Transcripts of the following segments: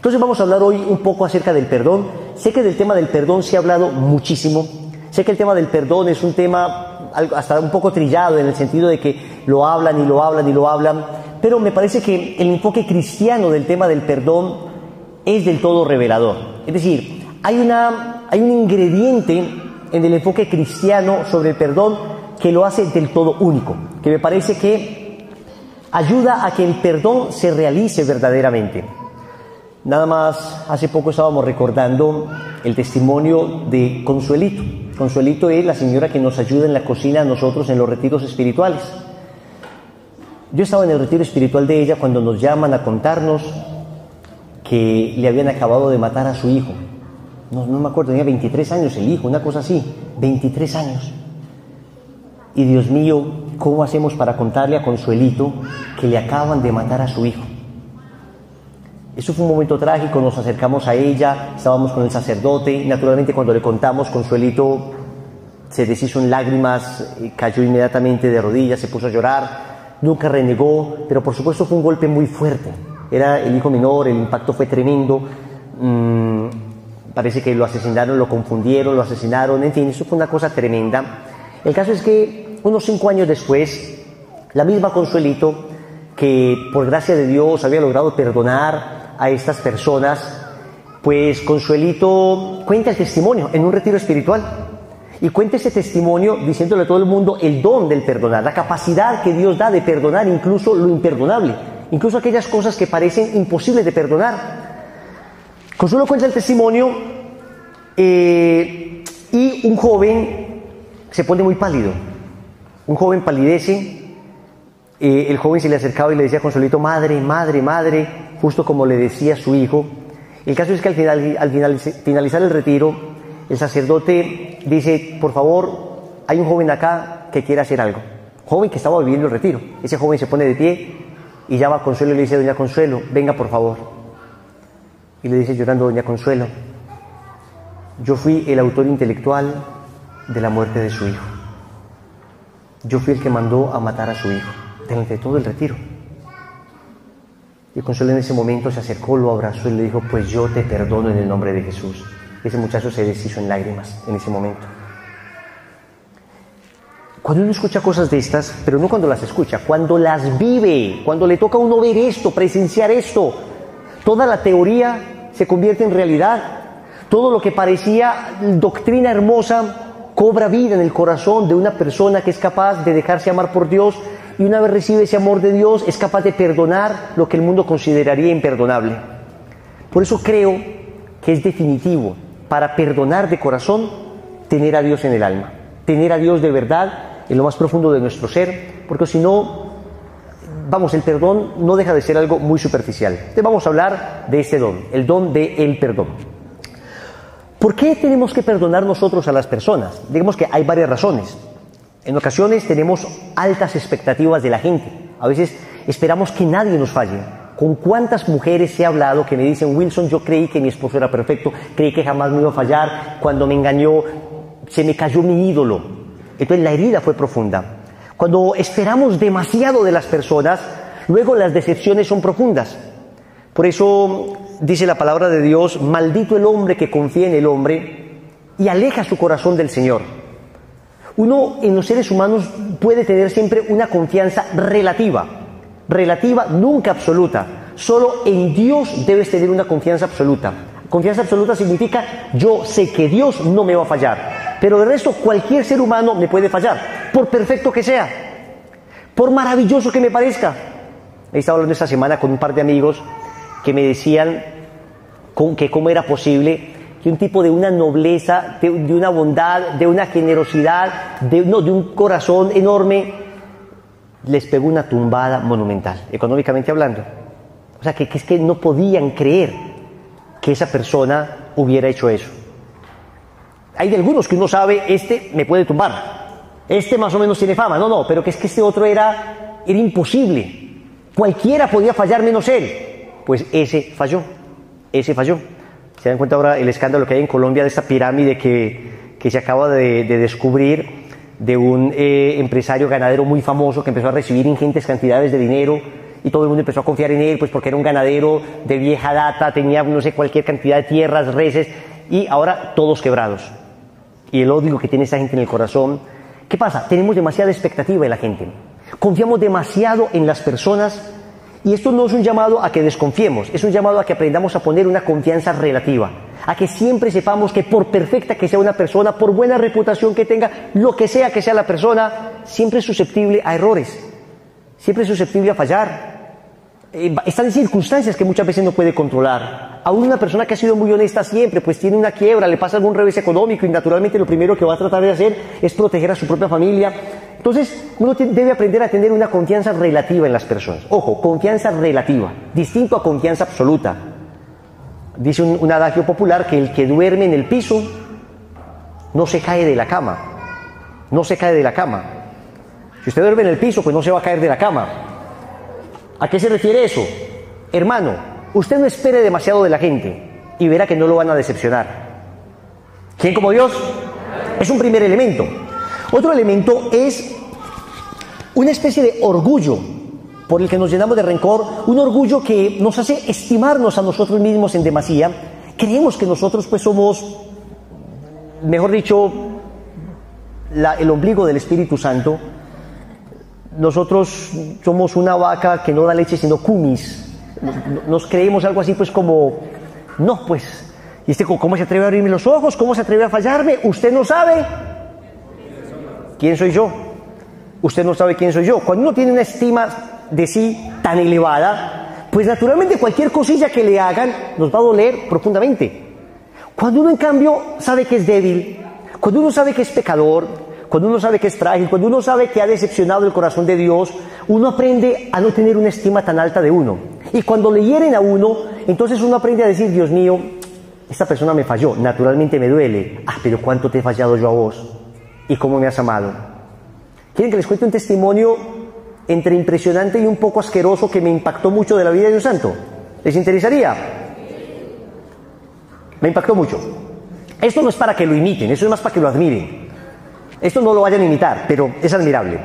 Entonces vamos a hablar hoy un poco acerca del perdón. Sé que del tema del perdón se ha hablado muchísimo. Sé que el tema del perdón es un tema hasta un poco trillado en el sentido de que lo hablan y lo hablan y lo hablan, pero me parece que el enfoque cristiano del tema del perdón es del todo revelador. Es decir, hay un ingrediente en el enfoque cristiano sobre el perdón que lo hace del todo único, que me parece que ayuda a que el perdón se realice verdaderamente. Nada más, hace poco estábamos recordando el testimonio de Consuelito. Consuelito es la señora que nos ayuda en la cocina a nosotros en los retiros espirituales. Yo estaba en el retiro espiritual de ella cuando nos llaman a contarnos que le habían acabado de matar a su hijo. No me acuerdo, tenía 23 años el hijo, una cosa así, 23 años. Y Dios mío, ¿cómo hacemos para contarle a Consuelito que le acaban de matar a su hijo? Eso fue un momento trágico, nos acercamos a ella, estábamos con el sacerdote, y naturalmente cuando le contamos, Consuelito se deshizo en lágrimas, cayó inmediatamente de rodillas, se puso a llorar, nunca renegó, pero por supuesto fue un golpe muy fuerte. Era el hijo menor, el impacto fue tremendo, parece que lo asesinaron, lo confundieron, lo asesinaron, en fin, eso fue una cosa tremenda. El caso es que unos 5 años después, la misma Consuelito, que por gracia de Dios había logrado perdonar a estas personas, pues Consuelito cuenta el testimonio en un retiro espiritual y cuenta ese testimonio diciéndole a todo el mundo el don del perdonar, la capacidad que Dios da de perdonar incluso lo imperdonable, incluso aquellas cosas que parecen imposibles de perdonar. Consuelo cuenta el testimonio y un joven se pone muy pálido, un joven palidece. El joven se le acercaba y le decía a Consuelito, madre, madre, madre, justo como le decía a su hijo. El caso es que al finalizar el retiro, el sacerdote dice, por favor, hay un joven acá que quiere hacer algo. Joven que estaba viviendo el retiro. Ese joven se pone de pie y llama a Consuelo y le dice, doña Consuelo, venga por favor. Y le dice llorando, doña Consuelo, yo fui el autor intelectual de la muerte de su hijo. Yo fui el que mandó a matar a su hijo. Delante de todo el retiro. Y Consuelo en ese momento se acercó, lo abrazó y le dijo, pues yo te perdono en el nombre de Jesús. Ese muchacho se deshizo en lágrimas en ese momento. Cuando uno escucha cosas de estas, pero no cuando las escucha, cuando las vive, cuando le toca a uno ver esto, presenciar esto, toda la teoría se convierte en realidad. Todo lo que parecía doctrina hermosa cobra vida en el corazón de una persona que es capaz de dejarse amar por Dios. Y una vez recibe ese amor de Dios, es capaz de perdonar lo que el mundo consideraría imperdonable. Por eso creo que es definitivo, para perdonar de corazón, tener a Dios en el alma. Tener a Dios de verdad en lo más profundo de nuestro ser, porque si no, el perdón no deja de ser algo muy superficial. Entonces vamos a hablar de este don, el don del perdón. ¿Por qué tenemos que perdonar nosotros a las personas? Digamos que hay varias razones. En ocasiones tenemos altas expectativas de la gente. A veces esperamos que nadie nos falle. ¿Con cuántas mujeres he hablado que me dicen, Wilson, yo creí que mi esposo era perfecto, creí que jamás me iba a fallar, cuando me engañó se me cayó mi ídolo? Entonces la herida fue profunda. Cuando esperamos demasiado de las personas, luego las decepciones son profundas. Por eso dice la palabra de Dios, maldito el hombre que confía en el hombre y aleja su corazón del Señor. Uno en los seres humanos puede tener siempre una confianza relativa, nunca absoluta. Solo en Dios debes tener una confianza absoluta. Confianza absoluta significa yo sé que Dios no me va a fallar, pero de resto cualquier ser humano me puede fallar, por perfecto que sea, por maravilloso que me parezca. He estado hablando esta semana con un par de amigos que me decían que cómo era posible que un tipo de una nobleza, de una bondad, de una generosidad, de un corazón enorme, les pegó una tumbada monumental, económicamente hablando. O sea, que es que no podían creer que esa persona hubiera hecho eso. Hay de algunos que uno sabe, este me puede tumbar, este más o menos tiene fama, pero que es que este otro era imposible. Cualquiera podía fallar menos él. Pues ese falló. Se dan cuenta ahora el escándalo que hay en Colombia de esta pirámide que se acaba de descubrir, de un empresario ganadero muy famoso que empezó a recibir ingentes cantidades de dinero y todo el mundo empezó a confiar en él, pues porque era un ganadero de vieja data, tenía no sé cualquier cantidad de tierras, reses, y ahora todos quebrados. Y el odio que tiene esa gente en el corazón. ¿Qué pasa? Tenemos demasiada expectativa de la gente. Confiamos demasiado en las personas, y esto no es un llamado a que desconfiemos, es un llamado a que aprendamos a poner una confianza relativa, a que siempre sepamos que por perfecta que sea una persona, por buena reputación que tenga, lo que sea la persona, siempre es susceptible a errores, siempre es susceptible a fallar. Están en circunstancias que muchas veces no puede controlar. Aún una persona que ha sido muy honesta siempre, pues tiene una quiebra, le pasa algún revés económico y naturalmente lo primero que va a tratar de hacer es proteger a su propia familia. Entonces, uno debe aprender a tener una confianza relativa en las personas. Ojo, confianza relativa, distinto a confianza absoluta. Dice un adagio popular que el que duerme en el piso no se cae de la cama. No se cae de la cama. Si usted duerme en el piso, pues no se va a caer de la cama. ¿A qué se refiere eso? Hermano, usted no espere demasiado de la gente y verá que no lo van a decepcionar. ¿Quién como Dios? Es un primer elemento. Otro elemento es una especie de orgullo por el que nos llenamos de rencor, un orgullo que nos hace estimarnos a nosotros mismos en demasía. Creemos que nosotros pues somos, mejor dicho, el ombligo del Espíritu Santo. Nosotros somos una vaca que no da leche sino cumis. Nos creemos algo así pues como, no pues, y ¿cómo se atreve a abrirme los ojos? ¿Cómo se atreve a fallarme? Usted no sabe quién soy yo. Usted no sabe quién soy yo. Cuando uno tiene una estima de sí tan elevada, pues naturalmente cualquier cosilla que le hagan nos va a doler profundamente. Cuando uno en cambio sabe que es débil, cuando uno sabe que es pecador, cuando uno sabe que es frágil, cuando uno sabe que ha decepcionado el corazón de Dios, uno aprende a no tener una estima tan alta de uno. Y cuando le hieren a uno, entonces uno aprende a decir, Dios mío, esta persona me falló, naturalmente me duele. Pero ¿cuánto te he fallado yo a vos? ¿Y cómo me has amado? ¿Quieren que les cuente un testimonio entre impresionante y un poco asqueroso que me impactó mucho de la vida de un santo? ¿Les interesaría? Me impactó mucho. Esto no es para que lo imiten, eso es más para que lo admiren. Esto no lo vayan a imitar, pero es admirable.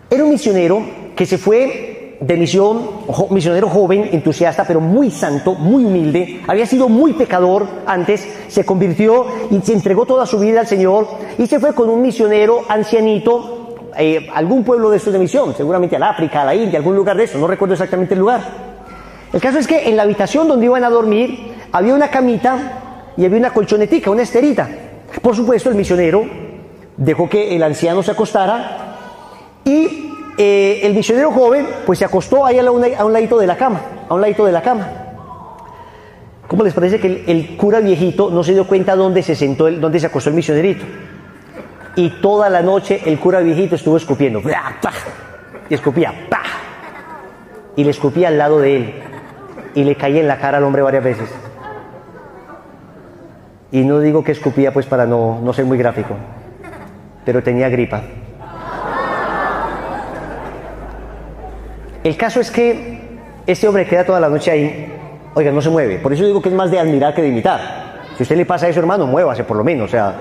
Era un misionero que se fue de misión, misionero joven, entusiasta, pero muy santo, muy humilde. Había sido muy pecador antes, se convirtió y se entregó toda su vida al Señor y se fue con un misionero ancianito a algún pueblo de estos de misión, seguramente al África, a la India, algún lugar de eso, no recuerdo exactamente el lugar. El caso es que en la habitación donde iban a dormir había una camita y había una colchonetica, una esterita. Por supuesto, el misionero dejó que el anciano se acostara y el misionero joven pues se acostó ahí a un ladito de la cama, ¿Cómo les parece que el cura viejito no se dio cuenta dónde se sentó, dónde se acostó el misionerito? Y toda la noche el cura viejito estuvo escupiendo, y escupía, y le escupía al lado de él, y le caía en la cara al hombre varias veces. Y no digo que escupía pues para no ser muy gráfico, pero tenía gripa. El caso es que este hombre queda toda la noche ahí, oiga, no se mueve. Por eso digo que es más de admirar que de imitar. Si a usted le pasa eso, hermano, muévase por lo menos, o sea.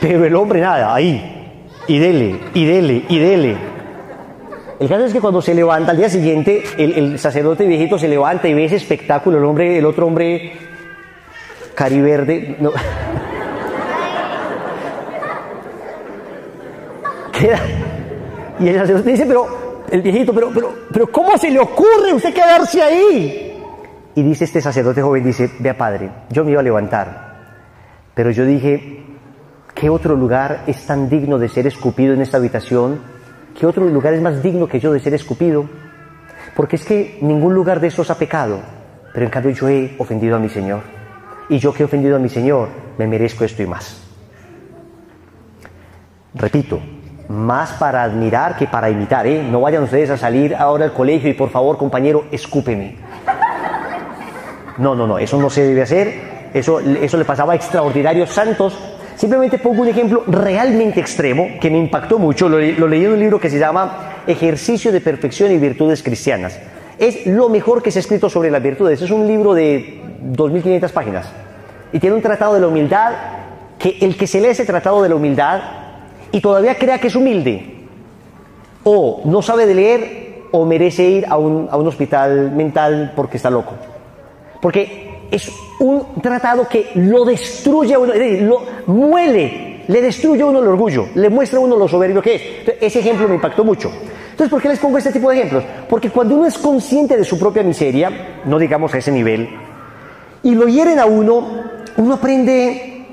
Pero el hombre nada, ahí, y dele, y dele, y dele. El caso es que cuando se levanta al día siguiente, el sacerdote viejito se levanta y ve ese espectáculo, el otro hombre cariverde, no. Queda, y el sacerdote dice, el viejito, pero ¿cómo se le ocurre a usted quedarse ahí? Y dice este sacerdote joven, dice, vea padre, yo me iba a levantar, pero yo dije, ¿qué otro lugar es tan digno de ser escupido en esta habitación? ¿Qué otro lugar es más digno que yo de ser escupido? Porque es que ningún lugar de esos ha pecado, pero en cambio yo he ofendido a mi Señor. Y yo que he ofendido a mi Señor, me merezco esto y más. Repito, más para admirar que para imitar, ¿eh? No vayan ustedes a salir ahora al colegio y por favor, compañero, escúpeme. No, eso no se debe hacer. Eso le pasaba a extraordinarios santos. Simplemente pongo un ejemplo realmente extremo que me impactó mucho. Lo leí en un libro que se llama Ejercicio de Perfección y Virtudes Cristianas. Es lo mejor que se ha escrito sobre las virtudes. Es un libro de 2.500 páginas. Y tiene un tratado de la humildad que el que se lee ese tratado de la humildad y todavía crea que es humilde o no sabe de leer, o merece ir a un hospital mental porque está loco. Porque es un tratado que lo destruye a uno, lo muele, le destruye a uno el orgullo, le muestra a uno lo soberbio que es. Entonces, ese ejemplo me impactó mucho. Entonces, ¿por qué les pongo este tipo de ejemplos? Porque cuando uno es consciente de su propia miseria, no digamos a ese nivel, y lo hieren a uno aprende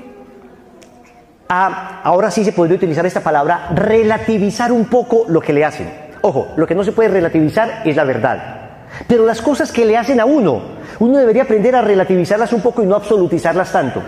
a, ahora sí se podría utilizar esta palabra, relativizar un poco lo que le hacen. Ojo, lo que no se puede relativizar es la verdad. Pero las cosas que le hacen a uno debería aprender a relativizarlas un poco y no absolutizarlas tanto.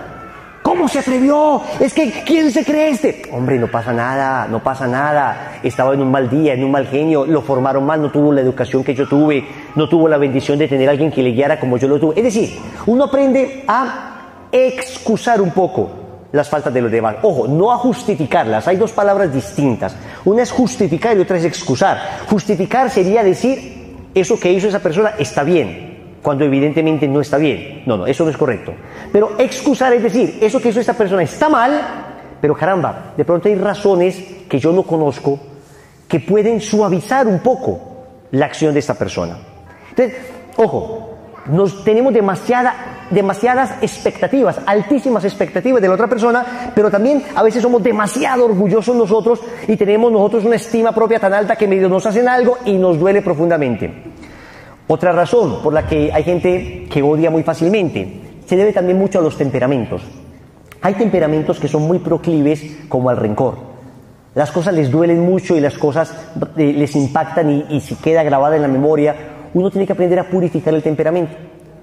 ¿Cómo se atrevió? Es que, ¿quién se cree este? Hombre, no pasa nada, no pasa nada. Estaba en un mal día, en un mal genio, lo formaron mal, no tuvo la educación que yo tuve, no tuvo la bendición de tener a alguien que le guiara como yo lo tuve. Es decir, uno aprende a excusar un poco las faltas de los demás. Ojo, no a justificarlas. Hay dos palabras distintas. Una es justificar y otra es excusar. Justificar sería decir, eso que hizo esa persona está bien, cuando evidentemente no está bien. No, eso no es correcto. Pero excusar es decir, eso que hizo esta persona está mal, pero caramba, de pronto hay razones que yo no conozco que pueden suavizar un poco la acción de esta persona. Entonces, ojo, tenemos demasiadas expectativas, altísimas expectativas de la otra persona, pero también a veces somos demasiado orgullosos nosotros y tenemos nosotros una estima propia tan alta que medio nos hacen algo y nos duele profundamente. Otra razón por la que hay gente que odia muy fácilmente se debe también mucho a los temperamentos. Hay temperamentos que son muy proclives como al rencor. Las cosas les duelen mucho y las cosas les impactan y se queda grabada en la memoria. Uno tiene que aprender a purificar el temperamento.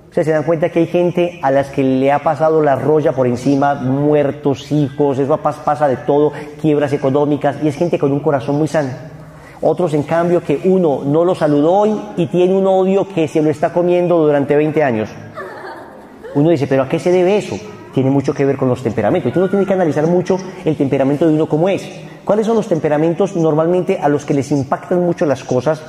Ustedes se dan cuenta que hay gente a las que le ha pasado la roya por encima, muertos, hijos, eso pasa de todo, quiebras económicas, y es gente con un corazón muy sano. Otros, en cambio, que uno no lo saludó hoy y tiene un odio que se lo está comiendo durante 20 años. Uno dice, ¿pero a qué se debe eso? Tiene mucho que ver con los temperamentos. Uno tiene que analizar mucho el temperamento de uno como es. ¿Cuáles son los temperamentos normalmente a los que les impactan mucho las cosas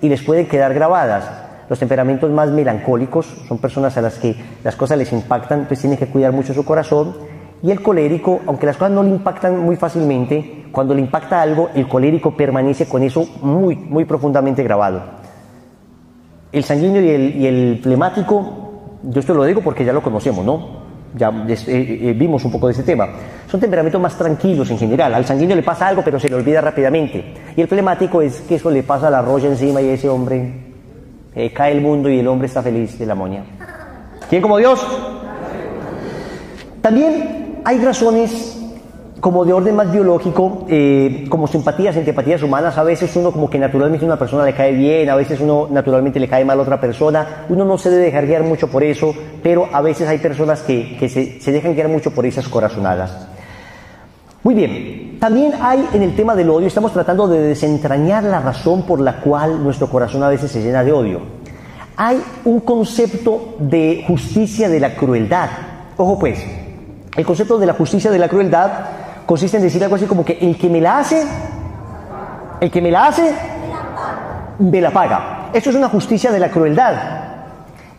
y les pueden quedar grabadas? Los temperamentos más melancólicos son personas a las que las cosas les impactan, pues tienen que cuidar mucho su corazón. Y el colérico, aunque las cosas no le impactan muy fácilmente, cuando le impacta algo, el colérico permanece con eso muy, muy profundamente grabado. El sanguíneo y el flemático, yo esto lo digo porque ya lo conocemos, ¿no? Ya vimos un poco de ese tema. Son temperamentos más tranquilos en general. Al sanguíneo le pasa algo, pero se le olvida rápidamente. Y el flemático es que eso le pasa la roya encima y ese hombre cae el mundo y el hombre está feliz de la moña. ¿Quién como Dios? También hay razones como de orden más biológico, como simpatías, antipatías humanas. A veces uno como que naturalmente a una persona le cae bien, a veces uno naturalmente le cae mal a otra persona. Uno no se debe dejar guiar mucho por eso, pero a veces hay personas que se dejan guiar mucho por esas corazonadas. Muy bien, también hay en el tema del odio, estamos tratando de desentrañar la razón por la cual nuestro corazón a veces se llena de odio. Hay un concepto de justicia de la crueldad. Ojo pues, el concepto de la justicia de la crueldad consiste en decir algo así como que el que me la hace, me la paga. Eso es una justicia de la crueldad.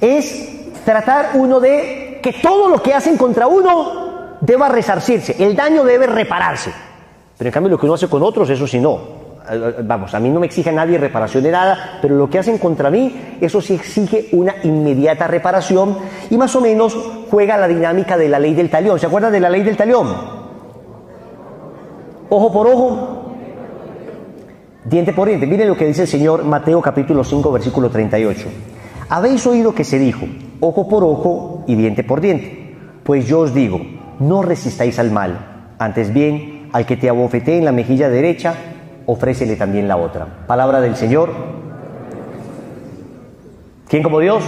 Es tratar uno de que todo lo que hacen contra uno deba resarcirse, el daño debe repararse. Pero en cambio lo que uno hace con otros, eso sí no. Vamos, a mí no me exige nadie reparación de nada, pero lo que hacen contra mí, eso sí exige una inmediata reparación y más o menos juega la dinámica de la ley del talión. ¿Se acuerdan de la ley del talión? Ojo por ojo, diente por diente. Miren lo que dice el Señor, Mateo capítulo 5, versículo 38. Habéis oído que se dijo, ojo por ojo y diente por diente. Pues yo os digo, no resistáis al mal, antes bien, al que te abofetee en la mejilla derecha, ofrécele también la otra. Palabra del Señor. ¿Quién como Dios?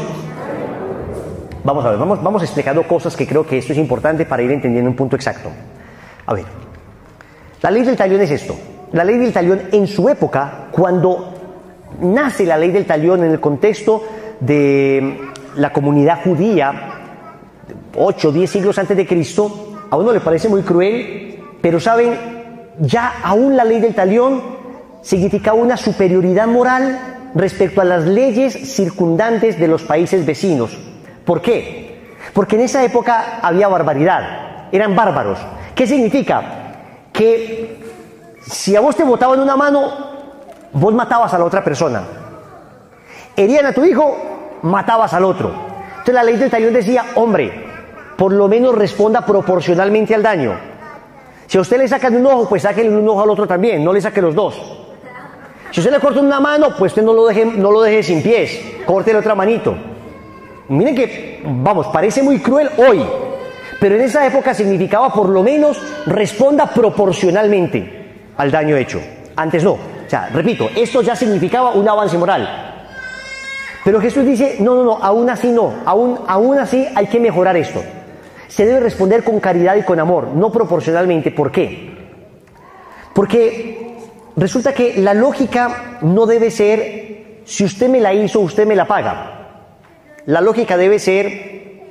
Vamos a ver, vamos explicando cosas que creo que esto es importante para ir entendiendo un punto exacto. A ver, la ley del talión es esto. La ley del talión en su época, cuando nace la ley del talión en el contexto de la comunidad judía, 8 o 10 siglos antes de Cristo, a uno le parece muy cruel, pero saben, ya aún la ley del talión significaba una superioridad moral respecto a las leyes circundantes de los países vecinos. ¿Por qué? Porque en esa época había barbaridad, eran bárbaros. ¿Qué significa? Que si a vos te botaban una mano, vos matabas a la otra persona. herían a tu hijo, matabas al otro. Entonces la ley del talión decía, hombre, por lo menos responda proporcionalmente al daño. Si a usted le sacan un ojo, pues sáquenle un ojo al otro también, no le saque los dos. Si usted le corta una mano, pues usted no lo deje sin pies, córtele otra manito. Miren que, vamos, parece muy cruel hoy, pero en esa época significaba por lo menos responda proporcionalmente al daño hecho. Antes no. O sea, repito, esto ya significaba un avance moral. Pero Jesús dice, no, aún así no, aún así hay que mejorar esto. Se debe responder con caridad y con amor, no proporcionalmente. ¿Por qué? Porque resulta que la lógica no debe ser, si usted me la hizo, usted me la paga. La lógica debe ser,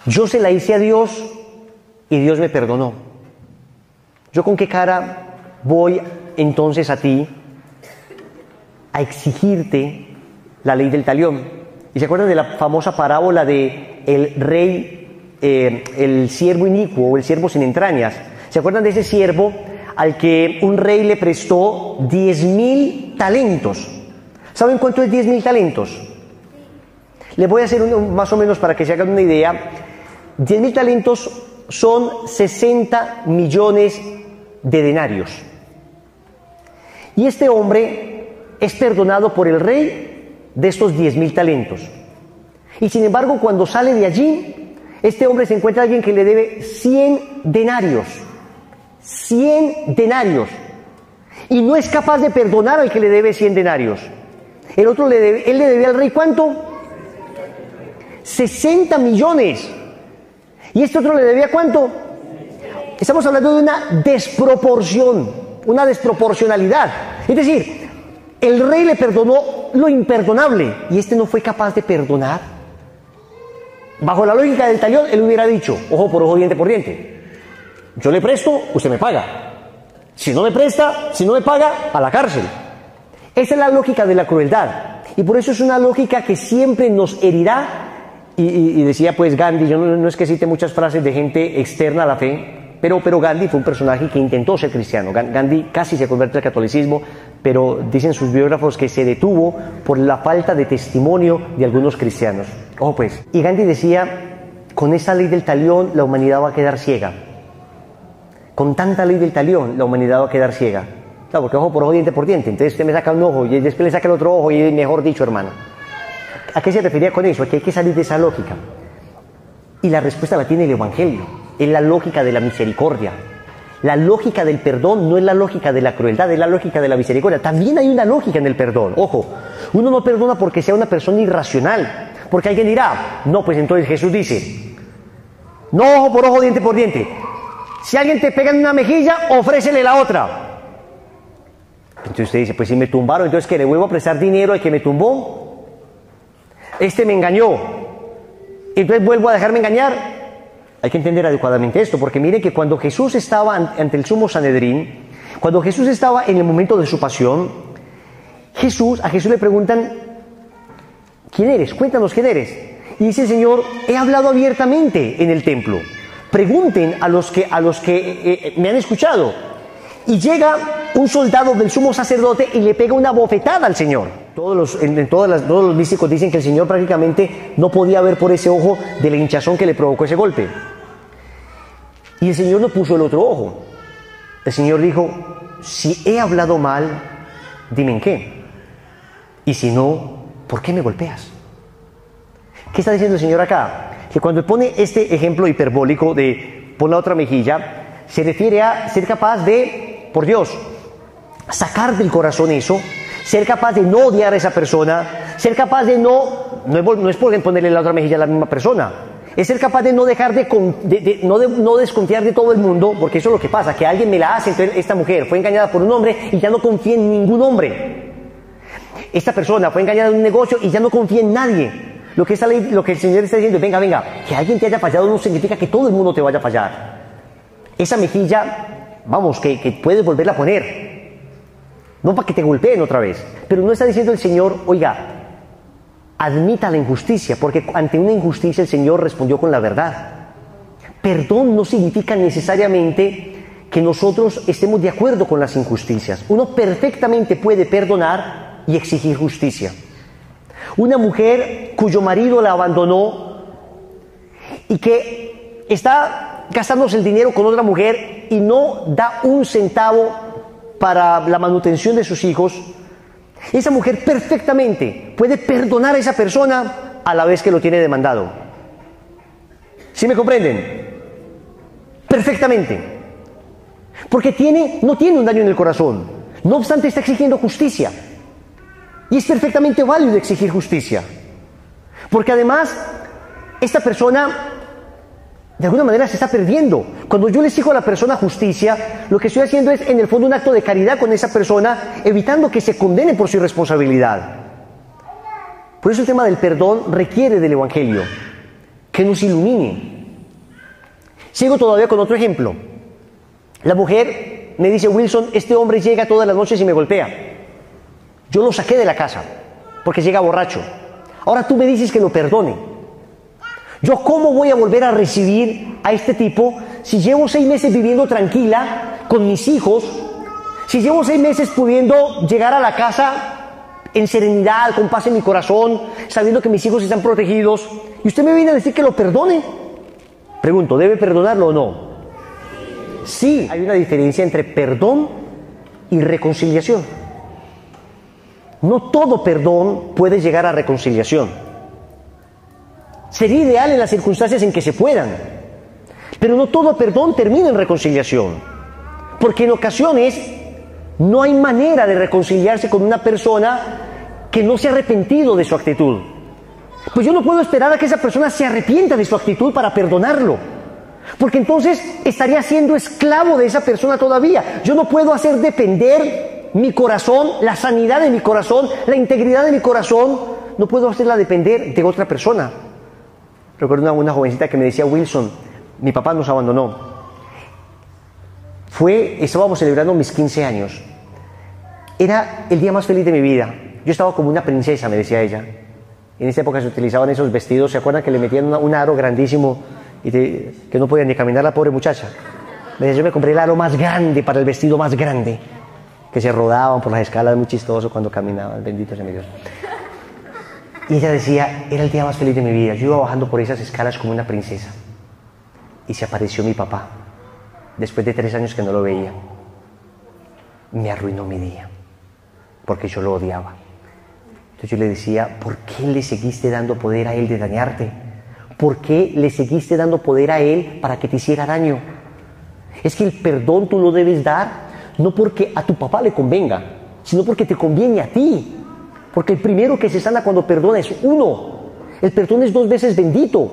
yo se la hice a Dios y Dios me perdonó. ¿Yo con qué cara voy entonces a ti a exigirte la ley del talión? ¿Y se acuerdan de la famosa parábola de el rey, el siervo inicuo o el siervo sin entrañas? ¿Se acuerdan de ese siervo al que un rey le prestó 10.000 talentos? ¿Saben cuánto es 10.000 talentos? Les voy a hacer más o menos para que se hagan una idea. 10.000 talentos son 60 millones de denarios. Y este hombre es perdonado por el rey de estos 10.000 talentos. Y sin embargo, cuando sale de allí, este hombre se encuentra a alguien que le debe 100 denarios. 100 denarios. Y no es capaz de perdonar al que le debe 100 denarios. Él le debe al rey ¿cuánto? 60 millones. ¿Y este otro le debía cuánto? Estamos hablando de una desproporción, una desproporcionalidad. Es decir, el rey le perdonó lo imperdonable y este no fue capaz de perdonar. Bajo la lógica del talión, él hubiera dicho, ojo por ojo, diente por diente. Yo le presto, usted me paga. Si no me presta, si no me paga, a la cárcel. Esa es la lógica de la crueldad. Y por eso es una lógica que siempre nos herirá. Y decía pues Gandhi, yo no es que cite muchas frases de gente externa a la fe, pero Gandhi fue un personaje que intentó ser cristiano. Gandhi casi se convierte al catolicismo, pero dicen sus biógrafos que se detuvo por la falta de testimonio de algunos cristianos. Ojo pues, y Gandhi decía, con esa ley del talión la humanidad va a quedar ciega. Con tanta ley del talión la humanidad va a quedar ciega. Claro, porque ojo por ojo, diente por diente. Entonces usted me saca un ojo y después le saca el otro ojo y mejor dicho, hermano. ¿A qué se refería con eso? A que hay que salir de esa lógica. Y la respuesta la tiene el Evangelio. Es la lógica de la misericordia. La lógica del perdón no es la lógica de la crueldad, es la lógica de la misericordia. También hay una lógica en el perdón. Ojo, uno no perdona porque sea una persona irracional. Porque alguien dirá, no, pues entonces Jesús dice, no ojo por ojo, diente por diente. Si alguien te pega en una mejilla, ofrécele la otra. Entonces usted dice, pues si me tumbaron, entonces ¿qué? ¿Le vuelvo a prestar dinero al que me tumbó? Este me engañó, entonces vuelvo a dejarme engañar. Hay que entender adecuadamente esto, porque miren que cuando Jesús estaba ante el sumo Sanedrín, cuando Jesús estaba en el momento de su pasión, a Jesús le preguntan, ¿quién eres? Cuéntanos quién eres. Y dice el Señor, he hablado abiertamente en el templo. Pregunten a los que me han escuchado. Y llega un soldado del sumo sacerdote y le pega una bofetada al Señor. Todos los místicos dicen que el Señor prácticamente no podía ver por ese ojo de la hinchazón que le provocó ese golpe. Y el Señor no puso el otro ojo. El Señor dijo, si he hablado mal, dime en qué. Y si no, ¿por qué me golpeas? ¿Qué está diciendo el Señor acá? Que cuando pone este ejemplo hiperbólico de pon la otra mejilla, se refiere a ser capaz de, por Dios, sacar del corazón eso, ser capaz de no odiar a esa persona, ser capaz de no es por ponerle la otra mejilla a la misma persona, es ser capaz de no dejar no desconfiar de todo el mundo, porque eso es lo que pasa, que alguien me la hace, entonces esta mujer fue engañada por un hombre y ya no confía en ningún hombre. Esta persona fue engañada en un negocio y ya no confía en nadie. Lo que el Señor está diciendo es, venga, que alguien te haya fallado no significa que todo el mundo te vaya a fallar. Esa mejilla, vamos, que puedes volverla a poner. No para que te golpeen otra vez. Pero no está diciendo el Señor, oiga, admita la injusticia, porque ante una injusticia el Señor respondió con la verdad. Perdón no significa necesariamente que nosotros estemos de acuerdo con las injusticias. Uno perfectamente puede perdonar y exigir justicia. Una mujer cuyo marido la abandonó y que está gastándose el dinero con otra mujer y no da un centavo para la manutención de sus hijos. Esa mujer perfectamente puede perdonar a esa persona a la vez que lo tiene demandado. ¿Sí me comprenden? Perfectamente. Porque no tiene un daño en el corazón. No obstante, está exigiendo justicia. Y es perfectamente válido exigir justicia. Porque además, esta persona de alguna manera se está perdiendo. Cuando yo le exijo a la persona justicia, lo que estoy haciendo es, en el fondo, un acto de caridad con esa persona, evitando que se condene por su irresponsabilidad. Por eso el tema del perdón requiere del Evangelio, que nos ilumine. Sigo todavía con otro ejemplo. La mujer me dice: Wilson, este hombre llega todas las noches y me golpea. Yo lo saqué de la casa, porque llega borracho. Ahora tú me dices que lo perdone. ¿Yo cómo voy a volver a recibir a este tipo si llevo 6 meses viviendo tranquila con mis hijos? Si llevo 6 meses pudiendo llegar a la casa en serenidad, con paz en mi corazón, sabiendo que mis hijos están protegidos, y usted me viene a decir que lo perdone. Pregunto, ¿debe perdonarlo o no? Sí, hay una diferencia entre perdón y reconciliación. No todo perdón puede llegar a reconciliación. Sería ideal en las circunstancias en que se puedan, pero no todo perdón termina en reconciliación, porque en ocasiones no hay manera de reconciliarse con una persona que no se ha arrepentido de su actitud. Pues yo no puedo esperar a que esa persona se arrepienta de su actitud para perdonarlo, porque entonces estaría siendo esclavo de esa persona todavía. Yo no puedo hacer depender mi corazón, la sanidad de mi corazón, la integridad de mi corazón, no puedo hacerla depender de otra persona. Recuerdo una jovencita que me decía: Wilson, mi papá nos abandonó. Estábamos celebrando mis 15 años. Era el día más feliz de mi vida. Yo estaba como una princesa, me decía ella. En esa época se utilizaban esos vestidos, ¿se acuerdan que le metían un aro grandísimo y que no podía ni caminar la pobre muchacha? Me decía: yo me compré el aro más grande para el vestido más grande, que se rodaban por las escalas, muy chistoso cuando caminaban, bendito sea mi Dios. Y ella decía: era el día más feliz de mi vida. Yo iba bajando por esas escalas como una princesa. Y se apareció mi papá, después de 3 años que no lo veía. Me arruinó mi día, porque yo lo odiaba. Entonces yo le decía: ¿por qué le seguiste dando poder a él de dañarte? ¿Por qué le seguiste dando poder a él para que te hiciera daño? Es que el perdón tú lo debes dar, no porque a tu papá le convenga, sino porque te conviene a ti. Porque el primero que se sana cuando perdona es uno. El perdón es 2 veces bendito.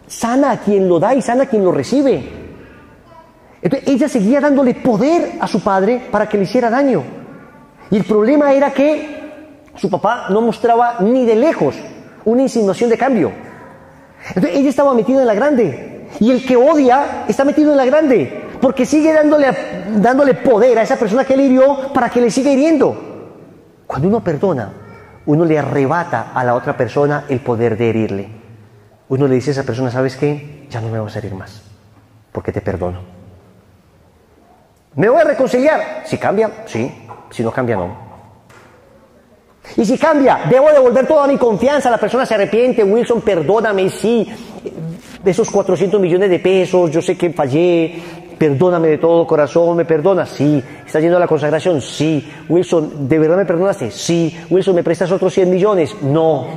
Sana a quien lo da y sana a quien lo recibe. Entonces ella seguía dándole poder a su padre para que le hiciera daño. Y el problema era que su papá no mostraba ni de lejos una insinuación de cambio. Entonces ella estaba metida en la grande. Y el que odia está metido en la grande, porque sigue dándole poder a esa persona que le hirió para que le siga hiriendo. Cuando uno perdona, uno le arrebata a la otra persona el poder de herirle. Uno le dice a esa persona: ¿sabes qué? Ya no me vas a herir más, porque te perdono. ¿Me voy a reconciliar? Si cambia, sí. Si no cambia, no. Y si cambia, debo devolver toda mi confianza. La persona se arrepiente: Wilson, perdóname, sí. De esos 400 millones de pesos, yo sé que fallé. Perdóname de todo corazón. ¿Me perdonas? Sí. ¿Estás yendo a la consagración? Sí. Wilson, ¿de verdad me perdonaste? Sí. Wilson, ¿me prestas otros 100 millones? No.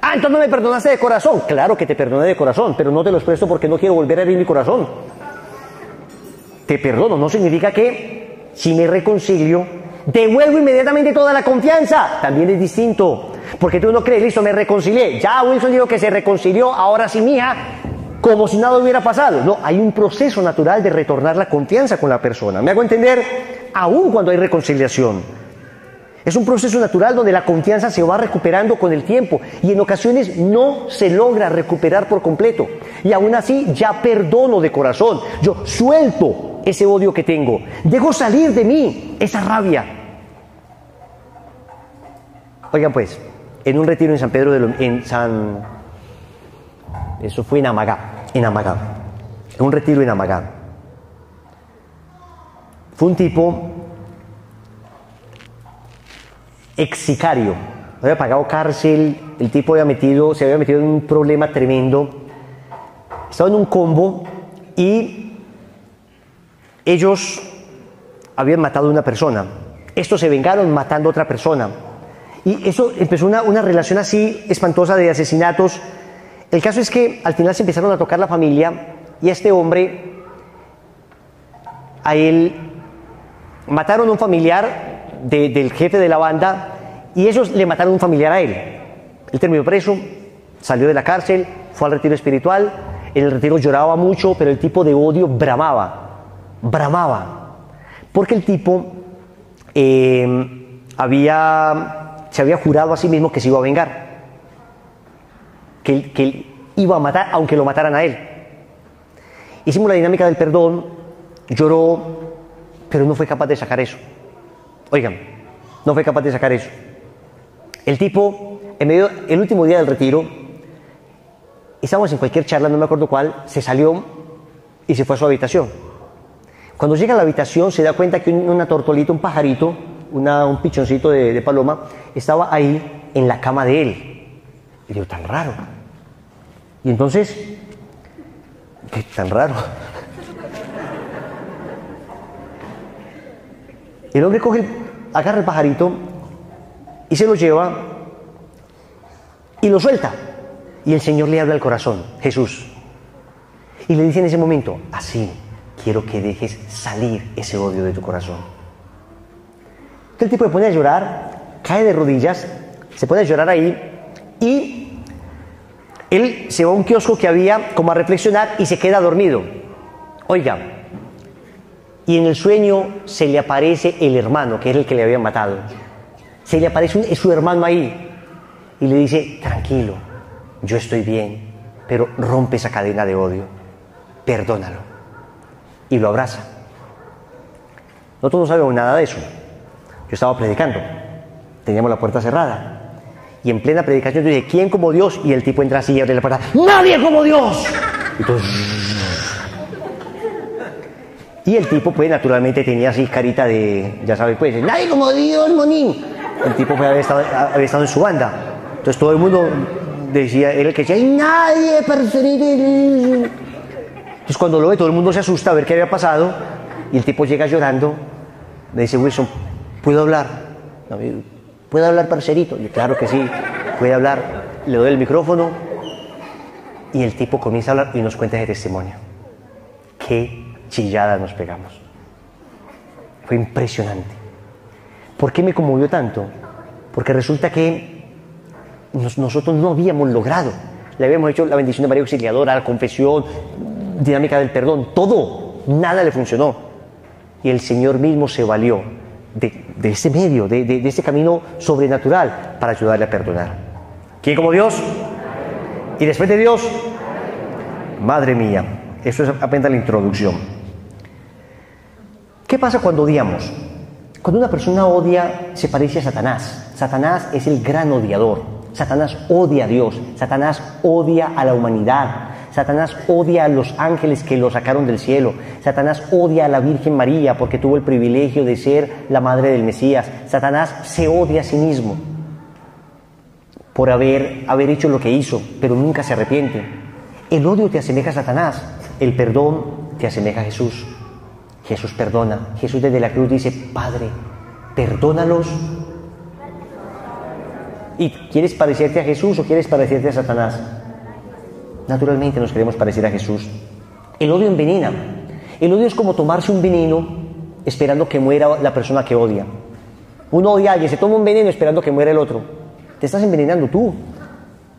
Ah, entonces no me perdonaste de corazón. Claro que te perdoné de corazón, pero no te los presto porque no quiero volver a herir mi corazón. Te perdono, no significa que si me reconcilio, devuelvo inmediatamente toda la confianza. También es distinto. Porque tú no crees: listo, me reconcilié. Ya Wilson dijo que se reconcilió, ahora sí, mija, como si nada hubiera pasado. No, hay un proceso natural de retornar la confianza con la persona. ¿Me hago entender? Aún cuando hay reconciliación. Es un proceso natural donde la confianza se va recuperando con el tiempo y en ocasiones no se logra recuperar por completo. Y aún así ya perdono de corazón. Yo suelto ese odio que tengo. Dejo salir de mí esa rabia. Oigan pues, en un retiro en San Pedro eso fue en Amagá, en un retiro en Amagá. Fue un tipo ex sicario, había pagado cárcel, el tipo se había metido en un problema tremendo, estaba en un combo y ellos habían matado a una persona. Estos se vengaron matando a otra persona. Y eso empezó una relación así espantosa de asesinatos. El caso es que al final se empezaron a tocar la familia y a este hombre, a él, mataron a un familiar del jefe de la banda y ellos le mataron a un familiar a él. Él terminó preso, salió de la cárcel, fue al retiro espiritual. En el retiro lloraba mucho, pero el tipo de odio bramaba. Porque el tipo se había jurado a sí mismo que se iba a vengar, que él iba a matar aunque lo mataran a él. Hicimos la dinámica del perdón, lloró, pero no fue capaz de sacar eso. Oigan, no fue capaz de sacar eso. El tipo, el último día del retiro, estábamos en cualquier charla, no me acuerdo cuál, se salió y se fue a su habitación. Cuando llega a la habitación se da cuenta que una tortolita, un pajarito, un pichoncito de paloma, estaba ahí en la cama de él. Y digo, tan raro. Y entonces, ¿qué tan raro? El hombre agarra el pajarito y se lo lleva y lo suelta. Y el Señor le habla al corazón, Jesús. Y le dice en ese momento, así quiero que dejes salir ese odio de tu corazón. Entonces el tipo se pone a llorar, cae de rodillas, se pone a llorar ahí y él se va a un kiosco que había como a reflexionar y se queda dormido. Oiga, y en el sueño se le aparece el hermano, que es el que le había matado. Se le aparece su hermano ahí y le dice, tranquilo, yo estoy bien, pero rompe esa cadena de odio, perdónalo. Y lo abraza. Nosotros no sabemos nada de eso. Yo estaba predicando, teníamos la puerta cerrada y en plena predicación yo dije, ¿quién como Dios? Y el tipo entra así y abre la puerta, ¡nadie como Dios! Y el tipo pues naturalmente tenía así carita de, ya sabes pues, ¡nadie como Dios, monín! El tipo pues había estado en su banda. Entonces todo el mundo decía, era el que decía, ¡ay, nadie, parcerito! Entonces cuando lo ve todo el mundo se asusta a ver qué había pasado y el tipo llega llorando, me dice, Wilson, ¿puedo hablar? ¿Puedo hablar, parcerito? Yo, claro que sí, puede hablar. Le doy el micrófono y el tipo comienza a hablar y nos cuenta ese testimonio. Qué chillada nos pegamos. Fue impresionante. ¿Por qué me conmovió tanto? Porque resulta que nosotros no habíamos logrado. Le habíamos hecho la bendición de María Auxiliadora, la confesión, dinámica del perdón, todo, nada le funcionó. Y el Señor mismo se valió de ese medio, de ese camino sobrenatural para ayudarle a perdonar. ¿Quién como Dios? Y después de Dios, madre mía. Eso es apenas la introducción. ¿Qué pasa cuando odiamos? Cuando una persona odia, se parece a Satanás. Satanás es el gran odiador. Satanás odia a Dios. Satanás odia a la humanidad. Satanás odia a los ángeles que lo sacaron del cielo. Satanás odia a la Virgen María porque tuvo el privilegio de ser la madre del Mesías. Satanás se odia a sí mismo por haber hecho lo que hizo, pero nunca se arrepiente. El odio te asemeja a Satanás. El perdón te asemeja a Jesús. Jesús perdona. Jesús desde la cruz dice, Padre, perdónalos. ¿Y quieres parecerte a Jesús o quieres parecerte a Satanás? Naturalmente nos queremos parecer a Jesús. El odio envenena. El odio es como tomarse un veneno esperando que muera la persona que odia. Uno odia a alguien, se toma un veneno esperando que muera el otro. Te estás envenenando tú.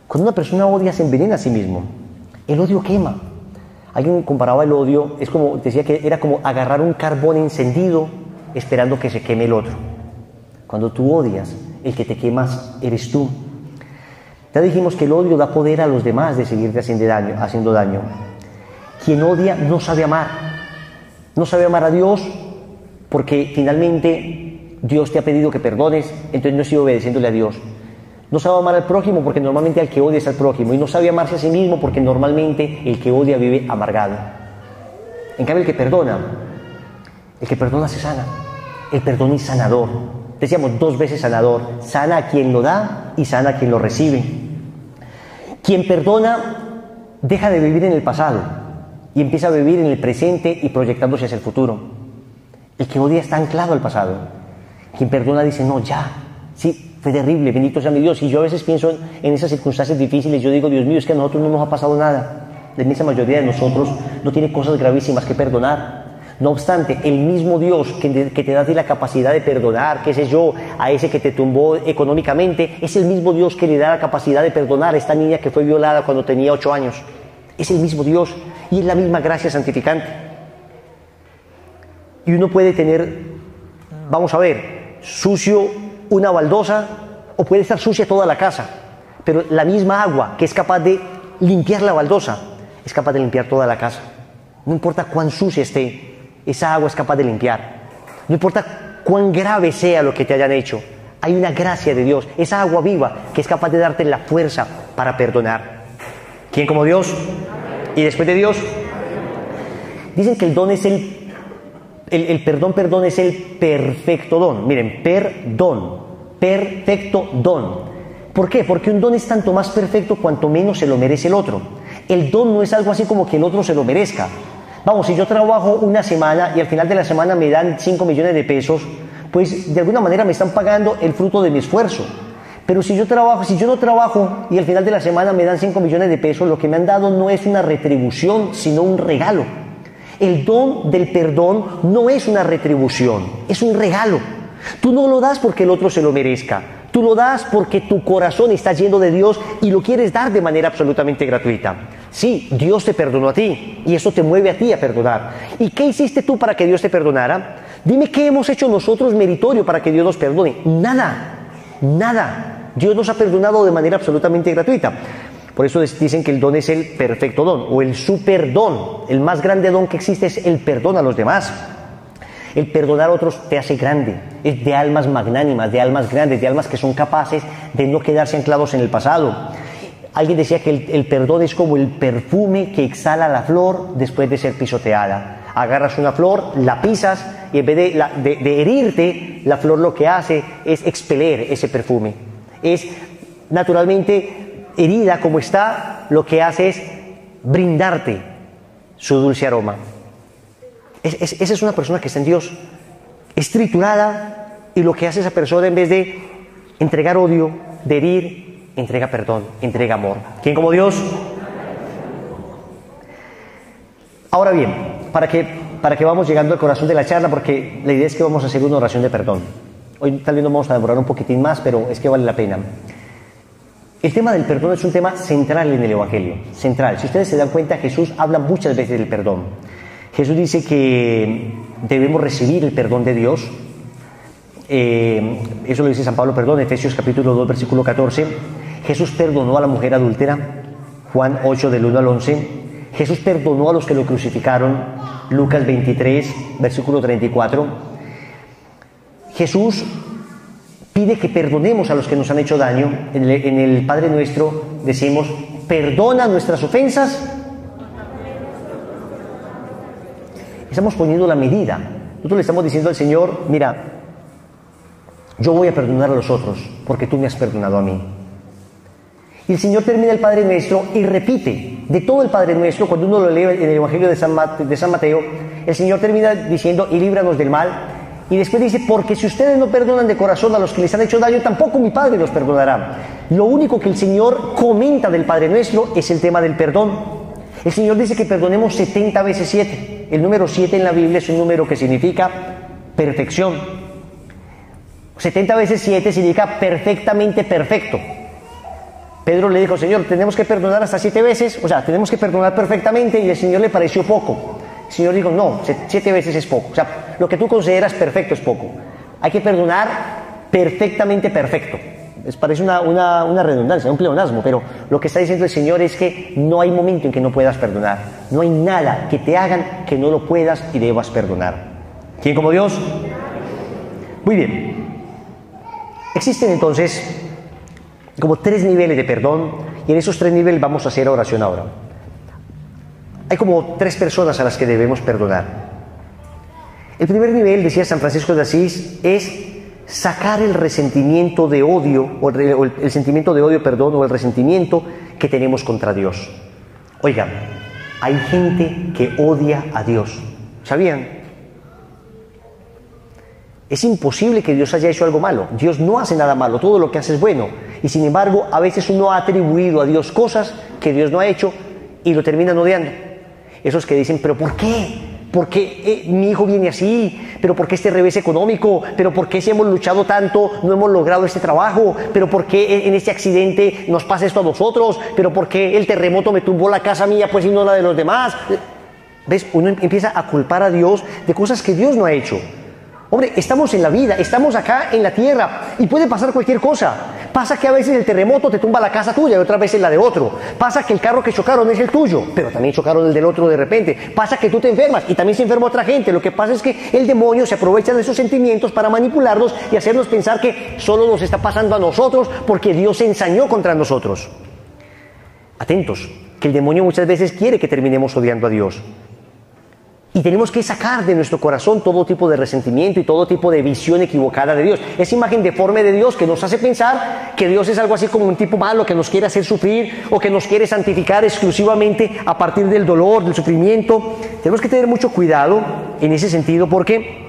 Cuando una persona odia, se envenena a sí mismo. El odio quema. Alguien comparaba el odio, es como, decía que era como agarrar un carbón encendido esperando que se queme el otro. Cuando tú odias, el que te quemas eres tú. Ya dijimos que el odio da poder a los demás de seguirte haciendo daño. Quien odia no sabe amar. No sabe amar a Dios porque finalmente Dios te ha pedido que perdones, entonces no sigue obedeciéndole a Dios. No sabe amar al prójimo porque normalmente al que odia es al prójimo. Y no sabe amarse a sí mismo porque normalmente el que odia vive amargado. En cambio el que perdona se sana. El perdón es sanador. Decíamos 2 veces sanador. Sana a quien lo da y sana a quien lo recibe. Quien perdona deja de vivir en el pasado y empieza a vivir en el presente y proyectándose hacia el futuro. El que odia está anclado al pasado. Quien perdona dice, no, ya, sí, fue terrible, bendito sea mi Dios. Y yo a veces pienso en esas circunstancias difíciles, yo digo, Dios mío, es que a nosotros no nos ha pasado nada. La inmensa mayoría de nosotros no tiene cosas gravísimas que perdonar. No obstante, el mismo Dios que te da a ti la capacidad de perdonar, qué sé yo, a ese que te tumbó económicamente, es el mismo Dios que le da la capacidad de perdonar a esta niña que fue violada cuando tenía 8 años. Es el mismo Dios y es la misma gracia santificante. Y uno puede tener, vamos a ver, sucio una baldosa o puede estar sucia toda la casa, pero la misma agua que es capaz de limpiar la baldosa es capaz de limpiar toda la casa. No importa cuán sucia esté, esa agua es capaz de limpiar. No importa cuán grave sea lo que te hayan hecho, hay una gracia de Dios, esa agua viva que es capaz de darte la fuerza para perdonar. ¿Quién como Dios? Y después de Dios, dicen que el don es el perdón es el perfecto don. Miren, perdón, perfecto don. ¿Por qué? Porque un don es tanto más perfecto cuanto menos se lo merece el otro. El don no es algo así como que el otro se lo merezca. Vamos, si yo trabajo una semana y al final de la semana me dan 5 millones de pesos, pues de alguna manera me están pagando el fruto de mi esfuerzo. Pero si yo no trabajo y al final de la semana me dan 5 millones de pesos, lo que me han dado no es una retribución, sino un regalo. El don del perdón no es una retribución, es un regalo. Tú no lo das porque el otro se lo merezca. Tú lo das porque tu corazón está lleno de Dios y lo quieres dar de manera absolutamente gratuita. Sí, Dios te perdonó a ti y eso te mueve a ti a perdonar. ¿Y qué hiciste tú para que Dios te perdonara? Dime qué hemos hecho nosotros meritorio para que Dios nos perdone. Nada, nada. Dios nos ha perdonado de manera absolutamente gratuita. Por eso dicen que el don es el perfecto don o el superdón. El más grande don que existe es el perdón a los demás. El perdonar a otros te hace grande, es de almas magnánimas, de almas grandes, de almas que son capaces de no quedarse anclados en el pasado. Alguien decía que el perdón es como el perfume que exhala la flor después de ser pisoteada. Agarras una flor, la pisas y en vez de herirte, la flor lo que hace es expeler ese perfume. Es naturalmente herida como está, lo que hace es brindarte su dulce aroma. Esa es una persona que está en Dios, es triturada y lo que hace esa persona en vez de entregar odio, de herir, entrega perdón, entrega amor. ¿Quién como Dios? Ahora bien, para que vamos llegando al corazón de la charla, porque la idea es que vamos a hacer una oración de perdón. Hoy tal vez nos vamos a demorar un poquitín más, pero es que vale la pena. El tema del perdón es un tema central en el Evangelio, central. Si ustedes se dan cuenta, Jesús habla muchas veces del perdón. Jesús dice que debemos recibir el perdón de Dios. Eso lo dice San Pablo, Efesios capítulo 2, versículo 14. Jesús perdonó a la mujer adúltera, Juan 8, del 1 al 11. Jesús perdonó a los que lo crucificaron, Lucas 23, versículo 34. Jesús pide que perdonemos a los que nos han hecho daño. En el Padre Nuestro decimos, perdona nuestras ofensas. Estamos poniendo la medida. Nosotros le estamos diciendo al Señor, mira, yo voy a perdonar a los otros porque tú me has perdonado a mí. Y el Señor termina el Padre Nuestro y repite de todo el Padre Nuestro. Cuando uno lo lee en el Evangelio de San Mateo, el Señor termina diciendo, y líbranos del mal. Y después dice, porque si ustedes no perdonan de corazón a los que les han hecho daño, tampoco mi Padre los perdonará. Lo único que el Señor comenta del Padre Nuestro es el tema del perdón. El Señor dice que perdonemos 70 veces 7. El número 7 en la Biblia es un número que significa perfección. 70 veces 7 significa perfectamente perfecto. Pedro le dijo, Señor, tenemos que perdonar hasta 7 veces, o sea, tenemos que perdonar perfectamente, y al Señor le pareció poco. El Señor dijo, no, 7 veces es poco. O sea, lo que tú consideras perfecto es poco. Hay que perdonar perfectamente perfecto. Parece una redundancia, un pleonasmo, pero lo que está diciendo el Señor es que no hay momento en que no puedas perdonar. No hay nada que te hagan que no lo puedas y debas perdonar. ¿Quién como Dios? Muy bien. Existen entonces como 3 niveles de perdón, y en esos 3 niveles vamos a hacer oración ahora. Hay como 3 personas a las que debemos perdonar. El primer nivel, decía San Francisco de Asís, es sacar el resentimiento de odio, o el sentimiento de odio, perdón, o el resentimiento que tenemos contra Dios. Oigan, hay gente que odia a Dios. ¿Sabían? Es imposible que Dios haya hecho algo malo. Dios no hace nada malo, todo lo que hace es bueno. Y sin embargo, a veces uno ha atribuido a Dios cosas que Dios no ha hecho y lo terminan odiando. Esos que dicen, ¿pero por qué? ¿Por qué mi hijo viene así? ¿Pero por qué este revés económico? ¿Pero por qué si hemos luchado tanto no hemos logrado este trabajo? ¿Pero por qué en este accidente nos pasa esto a nosotros? ¿Pero por qué el terremoto me tumbó la casa mía pues y no la de los demás? ¿Ves? Uno empieza a culpar a Dios de cosas que Dios no ha hecho. Hombre, estamos en la vida, estamos acá en la tierra y puede pasar cualquier cosa. Pasa que a veces el terremoto te tumba la casa tuya y otras veces la de otro. Pasa que el carro que chocaron es el tuyo, pero también chocaron el del otro de repente. Pasa que tú te enfermas y también se enferma otra gente. Lo que pasa es que el demonio se aprovecha de esos sentimientos para manipularnos y hacernos pensar que solo nos está pasando a nosotros porque Dios se ensañó contra nosotros. Atentos, que el demonio muchas veces quiere que terminemos odiando a Dios. Y tenemos que sacar de nuestro corazón todo tipo de resentimiento y todo tipo de visión equivocada de Dios. Esa imagen deforme de Dios que nos hace pensar que Dios es algo así como un tipo malo que nos quiere hacer sufrir o que nos quiere santificar exclusivamente a partir del dolor, del sufrimiento. Tenemos que tener mucho cuidado en ese sentido porque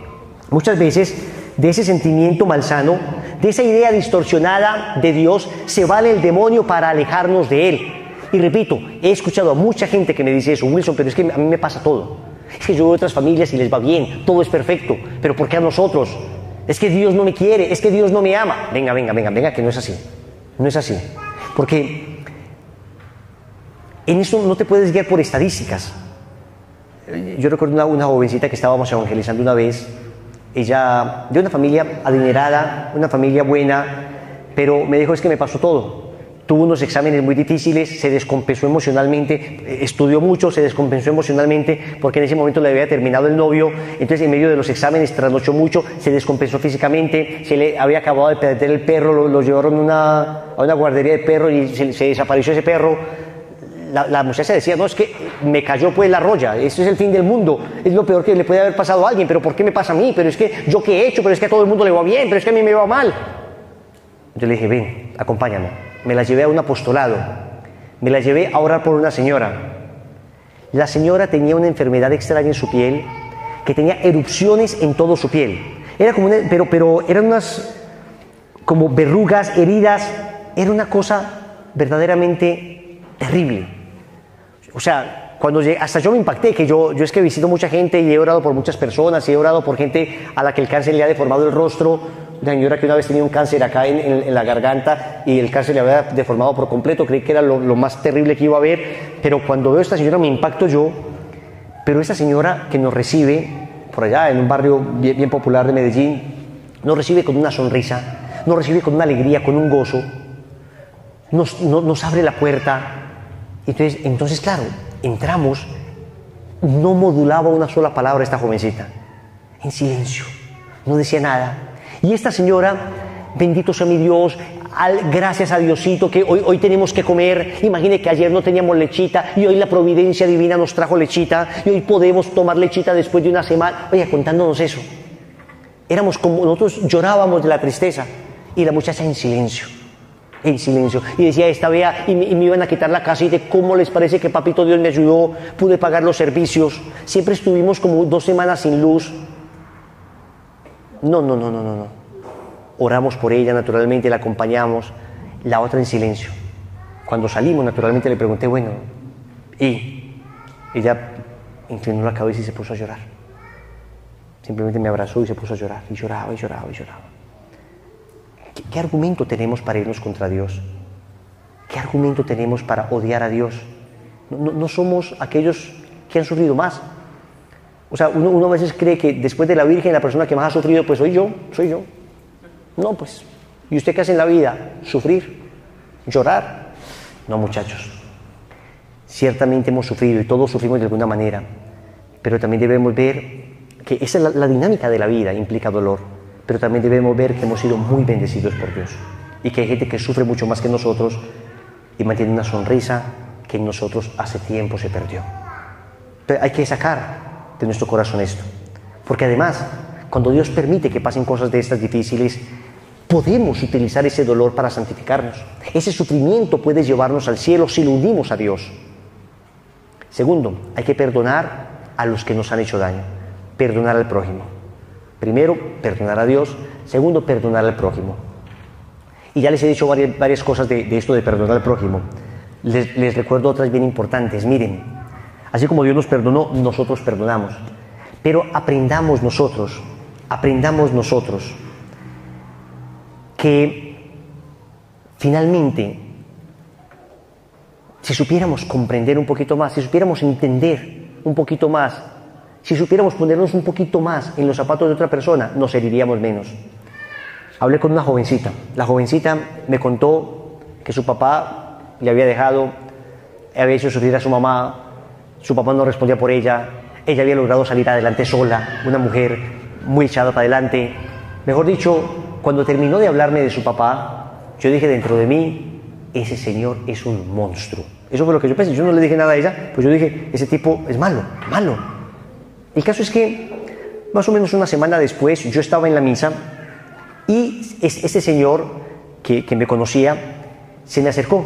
muchas veces de ese sentimiento malsano, de esa idea distorsionada de Dios, se vale el demonio para alejarnos de Él. Y repito, he escuchado a mucha gente que me dice eso, Wilson, pero es que a mí me pasa todo. Es que yo veo otras familias y les va bien, todo es perfecto, pero ¿por qué a nosotros? Es que Dios no me quiere, es que Dios no me ama. Venga, que no es así, no es así. Porque en eso no te puedes guiar por estadísticas. Yo recuerdo una jovencita que estábamos evangelizando una vez, ella de una familia adinerada, una familia buena, pero me dijo, es que me pasó todo. Tuvo unos exámenes muy difíciles, se descompensó emocionalmente, estudió mucho, se descompensó emocionalmente porque en ese momento le había terminado el novio, entonces en medio de los exámenes trasnochó mucho, se descompensó físicamente, se le había acabado de perder el perro, lo llevaron a una guardería de perros y se desapareció ese perro. La muchacha decía, no, es que me cayó pues la roya, esto es el fin del mundo, es lo peor que le puede haber pasado a alguien, pero ¿por qué me pasa a mí? Pero es que yo qué he hecho, pero es que a todo el mundo le va bien, pero es que a mí me va mal. Yo le dije, ven, acompáñame. Me la llevé a un apostolado, me la llevé a orar por una señora. La señora tenía una enfermedad extraña en su piel, que tenía erupciones en toda su piel. Era como pero eran unas como verrugas, heridas, era una cosa verdaderamente terrible. O sea, hasta yo me impacté, que yo es que visito mucha gente y he orado por muchas personas, y he orado por gente a la que el cáncer le ha deformado el rostro. Una señora que una vez tenía un cáncer acá en la garganta y el cáncer le había deformado por completo, creí que era lo más terrible que iba a haber, pero cuando veo a esta señora me impacto yo. Pero esta señora que nos recibe por allá en un barrio bien popular de Medellín, nos recibe con una sonrisa, nos recibe con una alegría, con un gozo, nos abre la puerta. Entonces claro, entramos, no modulaba una sola palabra esta jovencita, en silencio, no decía nada. Y esta señora, bendito sea mi Dios, gracias a Diosito que hoy tenemos que comer. Imagine que ayer no teníamos lechita y hoy la providencia divina nos trajo lechita y hoy podemos tomar lechita después de una semana. Oye, contándonos eso. Éramos como nosotros, llorábamos de la tristeza y la muchacha en silencio. Y decía, esta vea, y me iban a quitar la casa y de cómo les parece que papito Dios me ayudó, pude pagar los servicios. Siempre estuvimos como 2 semanas sin luz. No. Oramos por ella, naturalmente, la acompañamos, la otra en silencio. Cuando salimos, naturalmente, le pregunté, bueno, y ella inclinó la cabeza y se puso a llorar. Simplemente me abrazó y se puso a llorar, y lloraba. ¿Qué argumento tenemos para irnos contra Dios? ¿Qué argumento tenemos para odiar a Dios? No somos aquellos que han sufrido más. O sea, uno a veces cree que después de la Virgen la persona que más ha sufrido pues soy yo. No, pues. ¿Y usted qué hace en la vida? Sufrir, llorar. No, muchachos. Ciertamente hemos sufrido y todos sufrimos de alguna manera, pero también debemos ver que esa es la dinámica de la vida, implica dolor, pero también debemos ver que hemos sido muy bendecidos por Dios y que hay gente que sufre mucho más que nosotros y mantiene una sonrisa que en nosotros hace tiempo se perdió. Pero hay que sacar de nuestro corazón esto, porque además cuando Dios permite que pasen cosas de estas difíciles, podemos utilizar ese dolor para santificarnos. Ese sufrimiento puede llevarnos al cielo si lo unimos a Dios. Segundo, hay que perdonar a los que nos han hecho daño. Perdonar al prójimo. Primero, perdonar a Dios. Segundo, perdonar al prójimo. Y ya les he dicho varias cosas de esto de perdonar al prójimo. Les recuerdo otras bien importantes. Miren, así como Dios nos perdonó, nosotros perdonamos. Pero aprendamos nosotros que finalmente, si supiéramos comprender un poquito más, si supiéramos entender un poquito más, si supiéramos ponernos un poquito más en los zapatos de otra persona, nos heriríamos menos. Hablé con una jovencita. La jovencita me contó que su papá le había dejado, había hecho sufrir a su mamá, su papá no respondía por ella, ella había logrado salir adelante sola, una mujer muy echada para adelante. Mejor dicho, cuando terminó de hablarme de su papá, yo dije dentro de mí, ese señor es un monstruo. Eso fue lo que yo pensé. Yo no le dije nada a ella, pues yo dije, ese tipo es malo, malo. El caso es que más o menos una semana después yo estaba en la misa y ese señor que me conocía se me acercó.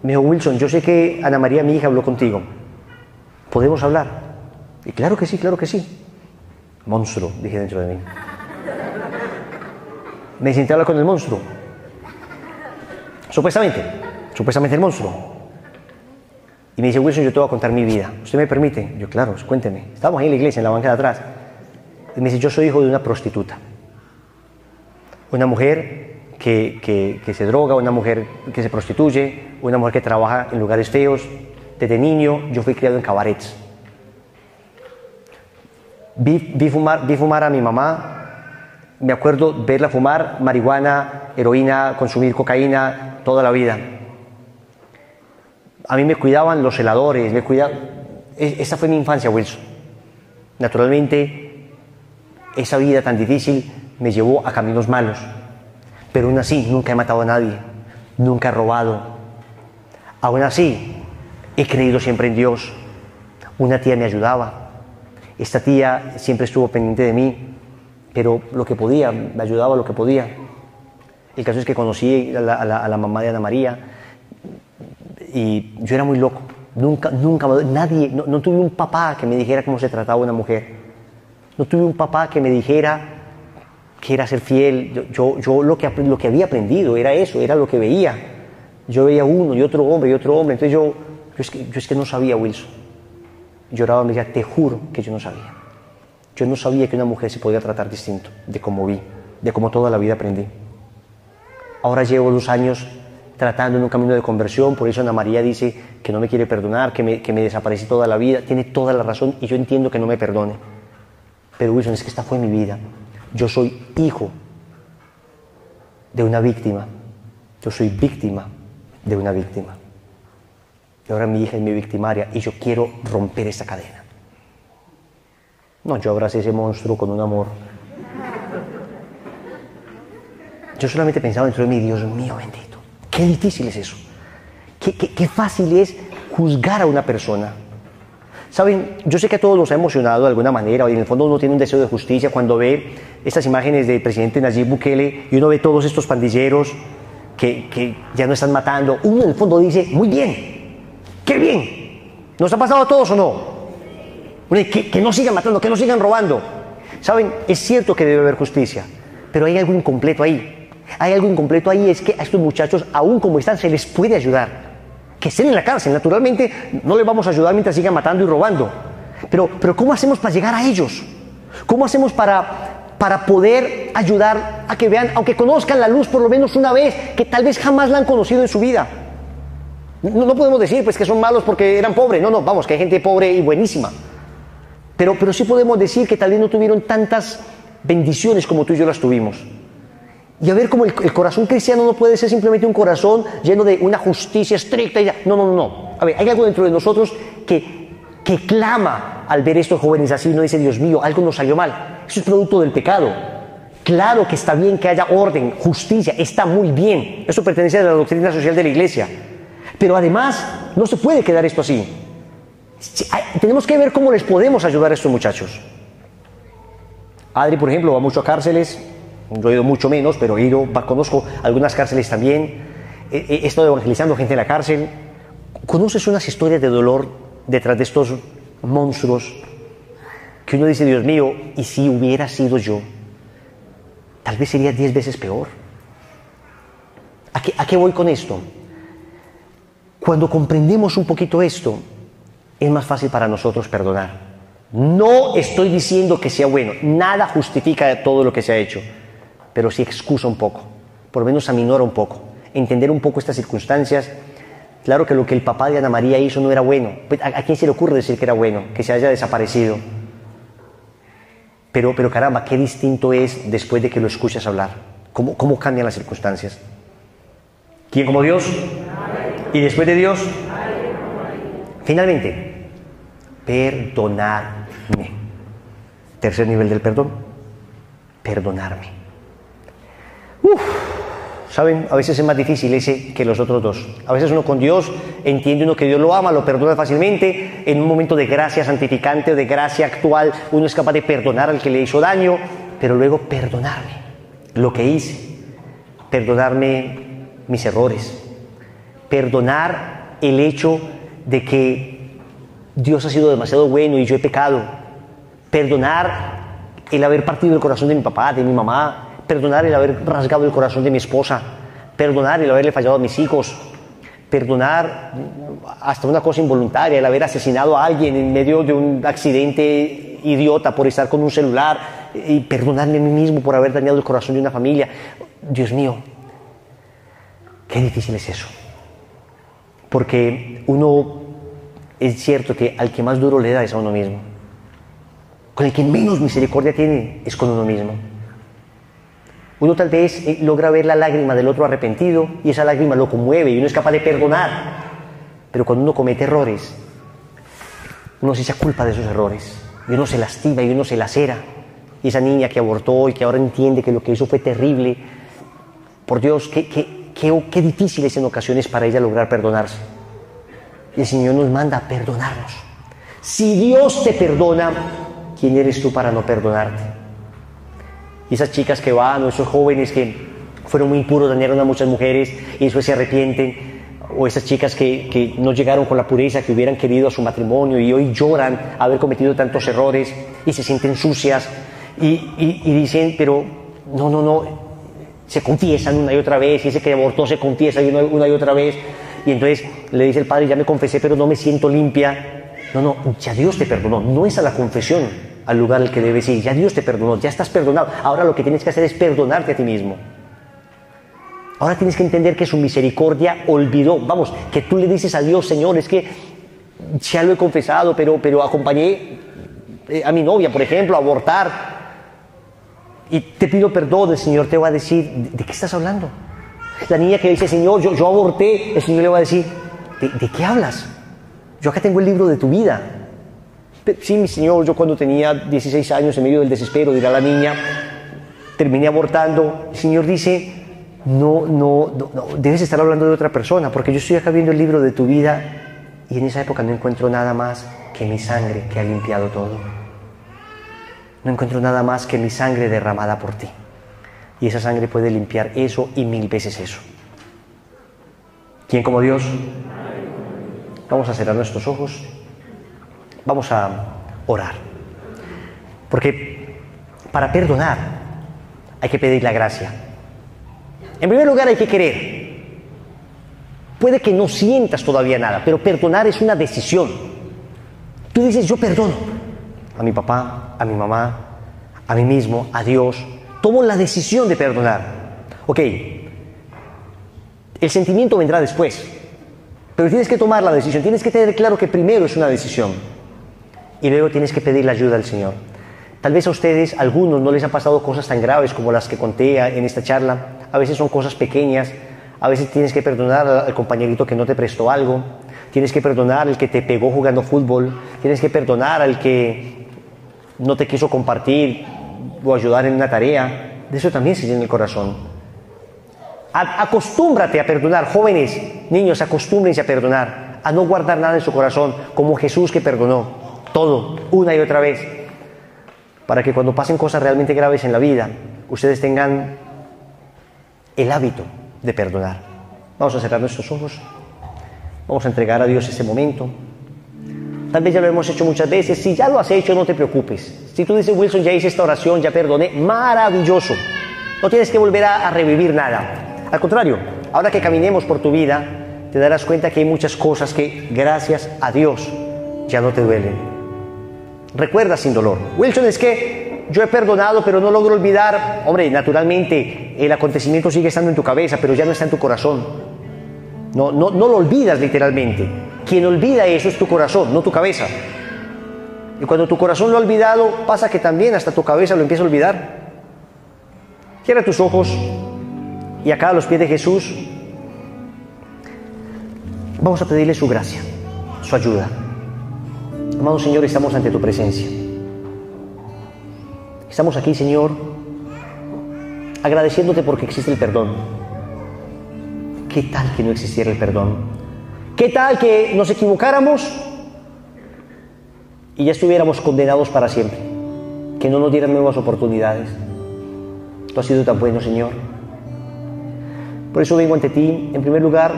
Me dijo, Wilson, yo sé que Ana María, mi hija, habló contigo. ¿Podemos hablar? Y claro que sí, claro que sí. Monstruo, dije dentro de mí. Me senté a hablar con el monstruo. Supuestamente el monstruo. Y me dice, Wilson, yo te voy a contar mi vida. ¿Usted me permite? Yo, claro, cuénteme. Estábamos ahí en la iglesia, en la banca de atrás. Y me dice, yo soy hijo de una prostituta. Una mujer que se droga, una mujer que se prostituye, una mujer que trabaja en lugares feos. Desde niño yo fui criado en cabarets. Vi fumar a mi mamá. Me acuerdo verla fumar marihuana, heroína, consumir cocaína toda la vida. A mí me cuidaban los celadores, esa fue mi infancia, Wilson. Naturalmente, esa vida tan difícil me llevó a caminos malos. Pero aún así, nunca he matado a nadie, nunca he robado. Aún así, he creído siempre en Dios. Una tía me ayudaba. Esta tía siempre estuvo pendiente de mí, pero lo que podía, me ayudaba lo que podía. El caso es que conocí a la mamá de Ana María y yo era muy loco. Nunca, nadie, no tuve un papá que me dijera cómo se trataba una mujer. No tuve un papá que me dijera que era ser fiel. Yo lo que había aprendido era eso, era lo que veía. Yo veía uno y otro hombre. Entonces yo es que no sabía, Wilson. Lloraba y me decía, te juro que yo no sabía. Yo no sabía que una mujer se podía tratar distinto de como vi, de como toda la vida aprendí. Ahora llevo 2 años tratando en un camino de conversión, por eso Ana María dice que no me quiere perdonar, que me desaparecí toda la vida. Tiene toda la razón y yo entiendo que no me perdone. Pero Wilson, es que esta fue mi vida. Yo soy hijo de una víctima. Yo soy víctima de una víctima. Y ahora mi hija es mi victimaria y yo quiero romper esta cadena. No, yo abracé ese monstruo con un amor. Yo solamente pensaba dentro de mí, Dios mío bendito, qué difícil es eso. Qué fácil es juzgar a una persona. Saben, yo sé que a todos nos ha emocionado de alguna manera, y en el fondo uno tiene un deseo de justicia cuando ve estas imágenes del presidente Nayib Bukele y uno ve todos estos pandilleros que ya no están matando. Uno en el fondo dice, muy bien, qué bien, ¿nos ha pasado a todos o no? Que no sigan matando, que no sigan robando. Saben, es cierto que debe haber justicia, pero hay algo incompleto ahí. Hay algo incompleto ahí, es que a estos muchachos, aún como están, se les puede ayudar. Que estén en la cárcel, naturalmente no les vamos a ayudar mientras sigan matando y robando. Pero ¿cómo hacemos para llegar a ellos? ¿Cómo hacemos para poder ayudar a que vean, aunque conozcan la luz por lo menos una vez, que tal vez jamás la han conocido en su vida? No podemos decir pues que son malos porque eran pobres. No, vamos, que hay gente pobre y buenísima. Pero sí podemos decir que tal vez no tuvieron tantas bendiciones como tú y yo las tuvimos. Y a ver cómo el corazón cristiano no puede ser simplemente un corazón lleno de una justicia estricta. No. A ver, hay algo dentro de nosotros que clama al ver estos jóvenes así, no dice, Dios mío, algo nos salió mal. Eso es producto del pecado. Claro que está bien que haya orden, justicia, está muy bien. Eso pertenece a la doctrina social de la iglesia. Pero además, no se puede quedar esto así. Tenemos que ver cómo les podemos ayudar a estos muchachos. Adri, por ejemplo, va mucho a cárceles. Yo he ido mucho menos, pero conozco algunas cárceles también. He estado evangelizando gente en la cárcel. ¿Conoces unas historias de dolor detrás de estos monstruos que uno dice, Dios mío, y si hubiera sido yo? Tal vez sería 10 veces peor. ¿A qué voy con esto? Cuando comprendemos un poquito esto, es más fácil para nosotros perdonar. No estoy diciendo que sea bueno, nada justifica todo lo que se ha hecho, pero sí excusa un poco, por lo menos aminora un poco, entender un poco estas circunstancias. Claro que lo que el papá de Ana María hizo no era bueno. ¿A quién se le ocurre decir que era bueno, que se haya desaparecido? Pero caramba, qué distinto es después de que lo escuchas hablar. ¿Cómo cambian las circunstancias? ¿Quién como Dios? ¿Y después de Dios? Finalmente, perdonarme. Tercer nivel del perdón. Perdonarme. ¿Saben? A veces es más difícil ese que los otros dos. A veces uno con Dios entiende uno que Dios lo ama, lo perdona fácilmente. En un momento de gracia santificante o de gracia actual, uno es capaz de perdonar al que le hizo daño, pero luego perdonarme lo que hice, perdonarme mis errores, perdonar el hecho de que Dios ha sido demasiado bueno y yo he pecado, perdonar el haber partido el corazón de mi papá, de mi mamá, perdonar el haber rasgado el corazón de mi esposa, perdonar el haberle fallado a mis hijos, perdonar hasta una cosa involuntaria, el haber asesinado a alguien en medio de un accidente idiota por estar con un celular, y perdonarme a mí mismo por haber dañado el corazón de una familia. Dios mío, qué difícil es eso. Porque uno, es cierto que al que más duro le da es a uno mismo. Con el que menos misericordia tiene es con uno mismo. Uno tal vez logra ver la lágrima del otro arrepentido y esa lágrima lo conmueve y uno es capaz de perdonar. Pero cuando uno comete errores, uno se echa culpa de esos errores y uno se lastima y uno se lacera. Y esa niña que abortó y que ahora entiende que lo que hizo fue terrible, por Dios, qué difícil es en ocasiones para ella lograr perdonarse. Y el Señor nos manda a perdonarnos. Si Dios te perdona, ¿quién eres tú para no perdonarte? Y esas chicas que van, o esos jóvenes que fueron muy impuros, dañaron a muchas mujeres y después se arrepienten, o esas chicas que no llegaron con la pureza que hubieran querido a su matrimonio y hoy lloran haber cometido tantos errores y se sienten sucias y dicen, pero no, se confiesan una y otra vez, y ese que abortó se confiesa una y otra vez, y entonces le dice el padre, ya me confesé pero no me siento limpia. No, ya Dios te perdonó, no es a la confesión al lugar al que debes ir, ya Dios te perdonó, ya estás perdonado. Ahora lo que tienes que hacer es perdonarte a ti mismo. Ahora tienes que entender que su misericordia olvidó, que tú le dices a Dios, Señor, es que ya lo he confesado, pero acompañé a mi novia, por ejemplo, a abortar, y te pido perdón. El Señor te va a decir, ¿de qué estás hablando? La niña que dice, Señor, yo aborté, el Señor le va a decir, ¿de qué hablas? Yo acá tengo el libro de tu vida. Sí, mi Señor, yo cuando tenía 16 años, en medio del desespero, dirá la niña, terminé abortando. El Señor dice, no, debes estar hablando de otra persona, porque yo estoy acá viendo el libro de tu vida y en esa época no encuentro nada más que mi sangre que ha limpiado todo. No encuentro nada más que mi sangre derramada por ti. Y esa sangre puede limpiar eso y 1000 veces eso. ¿Quién como Dios? Vamos a cerrar nuestros ojos. Vamos a orar. Porque para perdonar hay que pedir la gracia. En primer lugar hay que querer. Puede que no sientas todavía nada, pero perdonar es una decisión. Tú dices, yo perdono a mi papá, a mi mamá, a mí mismo, a Dios. Tomo la decisión de perdonar. Ok, el sentimiento vendrá después, pero tienes que tomar la decisión. Tienes que tener claro que primero es una decisión y luego tienes que pedir la ayuda al Señor. Tal vez a ustedes, a algunos, no les han pasado cosas tan graves como las que conté en esta charla. A veces son cosas pequeñas. A veces tienes que perdonar al compañerito que no te prestó algo. Tienes que perdonar al que te pegó jugando fútbol. Tienes que perdonar al que no te quiso compartir o ayudar en una tarea. De eso también se llena el corazón. Acostúmbrate a perdonar. Jóvenes, niños, acostúmbrense a perdonar, a no guardar nada en su corazón, como Jesús, que perdonó todo, una y otra vez. para que cuando pasen cosas realmente graves en la vida, ustedes tengan el hábito de perdonar. Vamos a cerrar nuestros ojos. Vamos a entregar a Dios este momento. Tal vez ya lo hemos hecho muchas veces. Si ya lo has hecho, no te preocupes. Si tú dices, Wilson, ya hice esta oración, ya perdoné, maravilloso. No tienes que volver a revivir nada. Al contrario, ahora que caminemos por tu vida, te darás cuenta que hay muchas cosas que, gracias a Dios, ya no te duelen. Recuerda sin dolor. Wilson, es que yo he perdonado, pero no logro olvidar. Hombre, naturalmente, el acontecimiento sigue estando en tu cabeza, pero ya no está en tu corazón. No lo olvidas literalmente. Quien olvida eso es tu corazón, no tu cabeza. Y cuando tu corazón lo ha olvidado, pasa que también hasta tu cabeza lo empieza a olvidar. Cierra tus ojos y acá a los pies de Jesús vamos a pedirle su gracia, su ayuda. Amado Señor, estamos ante tu presencia. Estamos aquí, Señor, agradeciéndote porque existe el perdón. ¿Qué tal que no existiera el perdón? ¿Qué tal que nos equivocáramos y ya estuviéramos condenados para siempre? Que no nos dieran nuevas oportunidades. Tú has sido tan bueno, Señor. Por eso vengo ante ti, en primer lugar,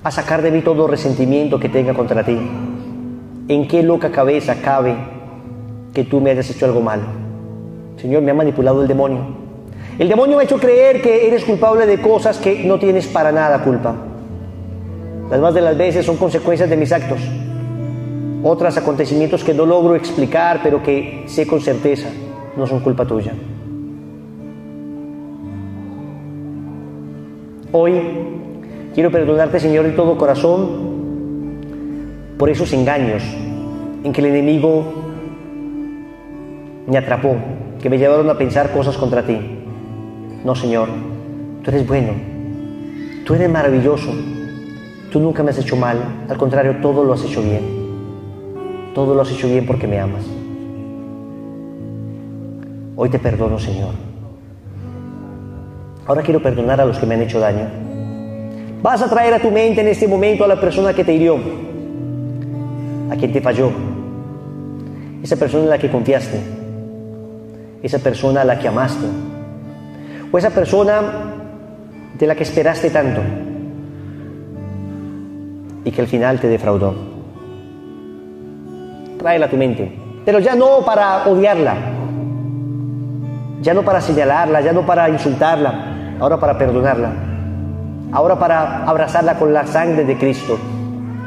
a sacar de mí todo resentimiento que tenga contra ti. ¿En qué loca cabeza cabe que tú me hayas hecho algo malo? Señor, me ha manipulado el demonio. El demonio me ha hecho creer que eres culpable de cosas que no tienes para nada culpa. Las más de las veces son consecuencias de mis actos. Otras acontecimientos que no logro explicar, pero que sé con certeza no son culpa tuya. Hoy quiero perdonarte, Señor, de todo corazón por esos engaños en que el enemigo me atrapó, que me llevaron a pensar cosas contra ti. No, Señor, tú eres bueno, tú eres maravilloso, tú nunca me has hecho mal, al contrario, todo lo has hecho bien. Todo lo has hecho bien porque me amas. Hoy te perdono, Señor. Ahora quiero perdonar a los que me han hecho daño. Vas a traer a tu mente en este momento a la persona que te hirió, a quien te falló, esa persona en la que confiaste, esa persona a la que amaste, o esa persona de la que esperaste tanto y que al final te defraudó. Tráela a tu mente, pero ya no para odiarla, ya no para señalarla, ya no para insultarla, ahora para perdonarla, ahora para abrazarla con la sangre de Cristo.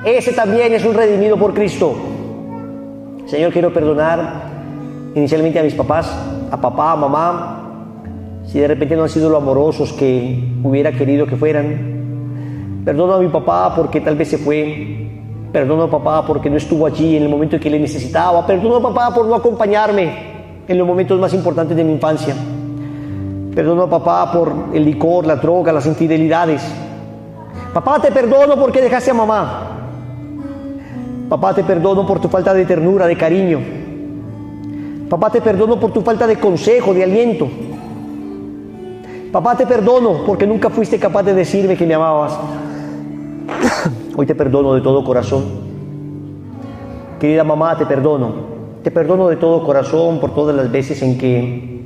Ese también es un redimido por Cristo. Señor, quiero perdonar inicialmente a mis papás, a papá, a mamá, si de repente no han sido lo amorosos que hubiera querido que fueran. Perdono a mi papá porque tal vez se fue. Perdono a papá porque no estuvo allí en el momento en que le necesitaba. Perdono a papá por no acompañarme en los momentos más importantes de mi infancia. Perdono a papá por el licor, la droga, las infidelidades. Papá, te perdono porque dejaste a mamá. Papá, te perdono por tu falta de ternura, de cariño. Papá, te perdono por tu falta de consejo, de aliento. Papá, te perdono porque nunca fuiste capaz de decirme que me amabas. Hoy te perdono de todo corazón. Querida mamá, te perdono. Te perdono de todo corazón por todas las veces en que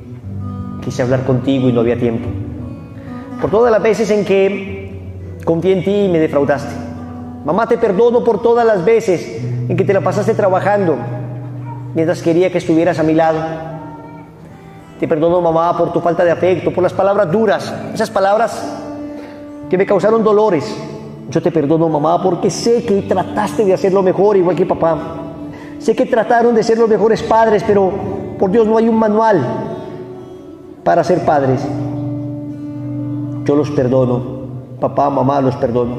quise hablar contigo y no había tiempo. Por todas las veces en que confié en ti y me defraudaste. Mamá, te perdono por todas las veces en que te la pasaste trabajando mientras quería que estuvieras a mi lado. Te perdono, mamá, por tu falta de afecto, por las palabras duras, esas palabras que me causaron dolores. Yo te perdono, mamá, porque sé que trataste de hacerlo mejor, igual que papá. Sé que trataron de ser los mejores padres, pero por Dios no hay un manual para ser padres. Yo los perdono, papá, mamá, los perdono.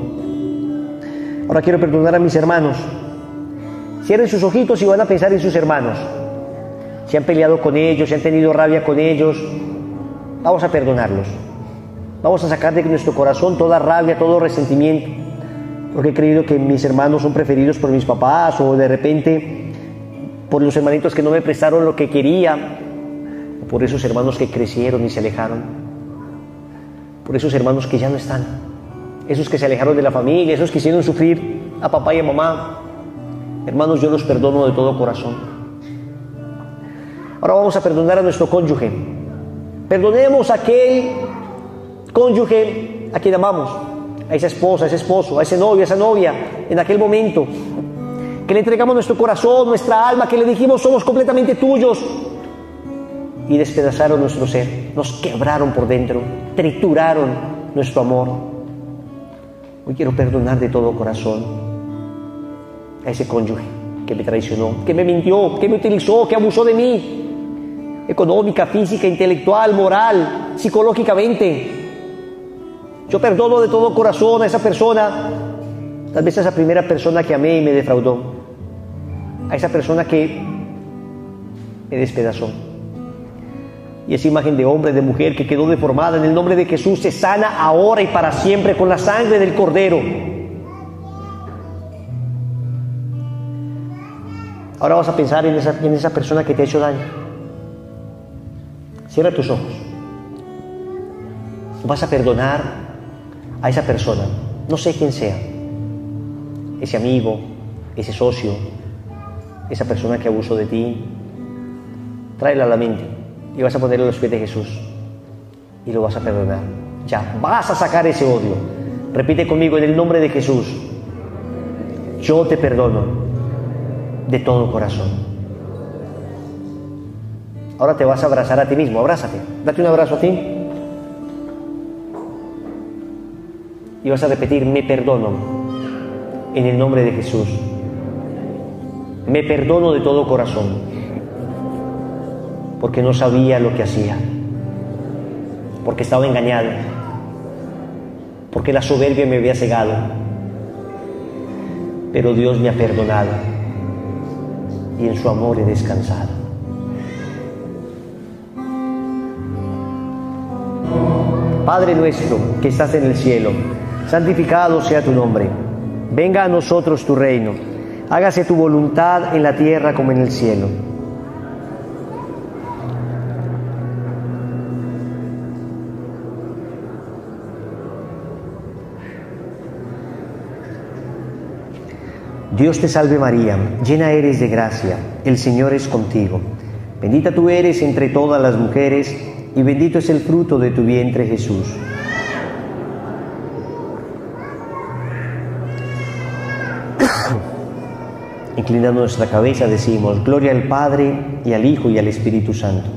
Ahora quiero perdonar a mis hermanos. Cierren sus ojitos y van a pensar en sus hermanos. Si han peleado con ellos, si han tenido rabia con ellos, vamos a perdonarlos. Vamos a sacar de nuestro corazón toda rabia, todo resentimiento, porque he creído que mis hermanos son preferidos por mis papás, o de repente por los hermanitos que no me prestaron lo que quería, o por esos hermanos que crecieron y se alejaron, por esos hermanos que ya no están, esos que se alejaron de la familia, esos que hicieron sufrir a papá y a mamá. Hermanos, yo los perdono de todo corazón. Ahora vamos a perdonar a nuestro cónyuge. Perdonemos a aquel cónyuge a quien amamos, a esa esposa, a ese esposo, a ese novio, a esa novia, en aquel momento que le entregamos nuestro corazón, nuestra alma, que le dijimos somos completamente tuyos, y despedazaron nuestro ser, nos quebraron por dentro, trituraron nuestro amor. Hoy quiero perdonar de todo corazón a ese cónyuge que me traicionó, que me mintió, que me utilizó, que abusó de mí, económica, física, intelectual, moral, psicológicamente. Yo perdono de todo corazón a esa persona, tal vez a esa primera persona que amé y me defraudó, a esa persona que me despedazó. Y esa imagen de hombre, de mujer que quedó deformada, en el nombre de Jesús se sana ahora y para siempre con la sangre del Cordero. Ahora vas a pensar en esa persona que te ha hecho daño. Cierra tus ojos. Vas a perdonar a esa persona, no sé quién sea, ese amigo, ese socio, esa persona que abusó de ti. Tráela a la mente y vas a ponerlo a los pies de Jesús y lo vas a perdonar. Ya, vas a sacar ese odio. Repite conmigo en el nombre de Jesús: yo te perdono de todo corazón. Ahora te vas a abrazar a ti mismo, abrázate, date un abrazo a ti y vas a repetir: me perdono en el nombre de Jesús. Me perdono de todo corazón porque no sabía lo que hacía, porque estaba engañado, porque la soberbia me había cegado, pero Dios me ha perdonado y en su amor he descansado. Padre nuestro que estás en el cielo, santificado sea tu nombre. Venga a nosotros tu reino. Hágase tu voluntad en la tierra como en el cielo. Dios te salve María, llena eres de gracia, el Señor es contigo. Bendita tú eres entre todas las mujeres, y bendito es el fruto de tu vientre Jesús. Inclinando nuestra cabeza decimos: gloria al Padre, y al Hijo, y al Espíritu Santo.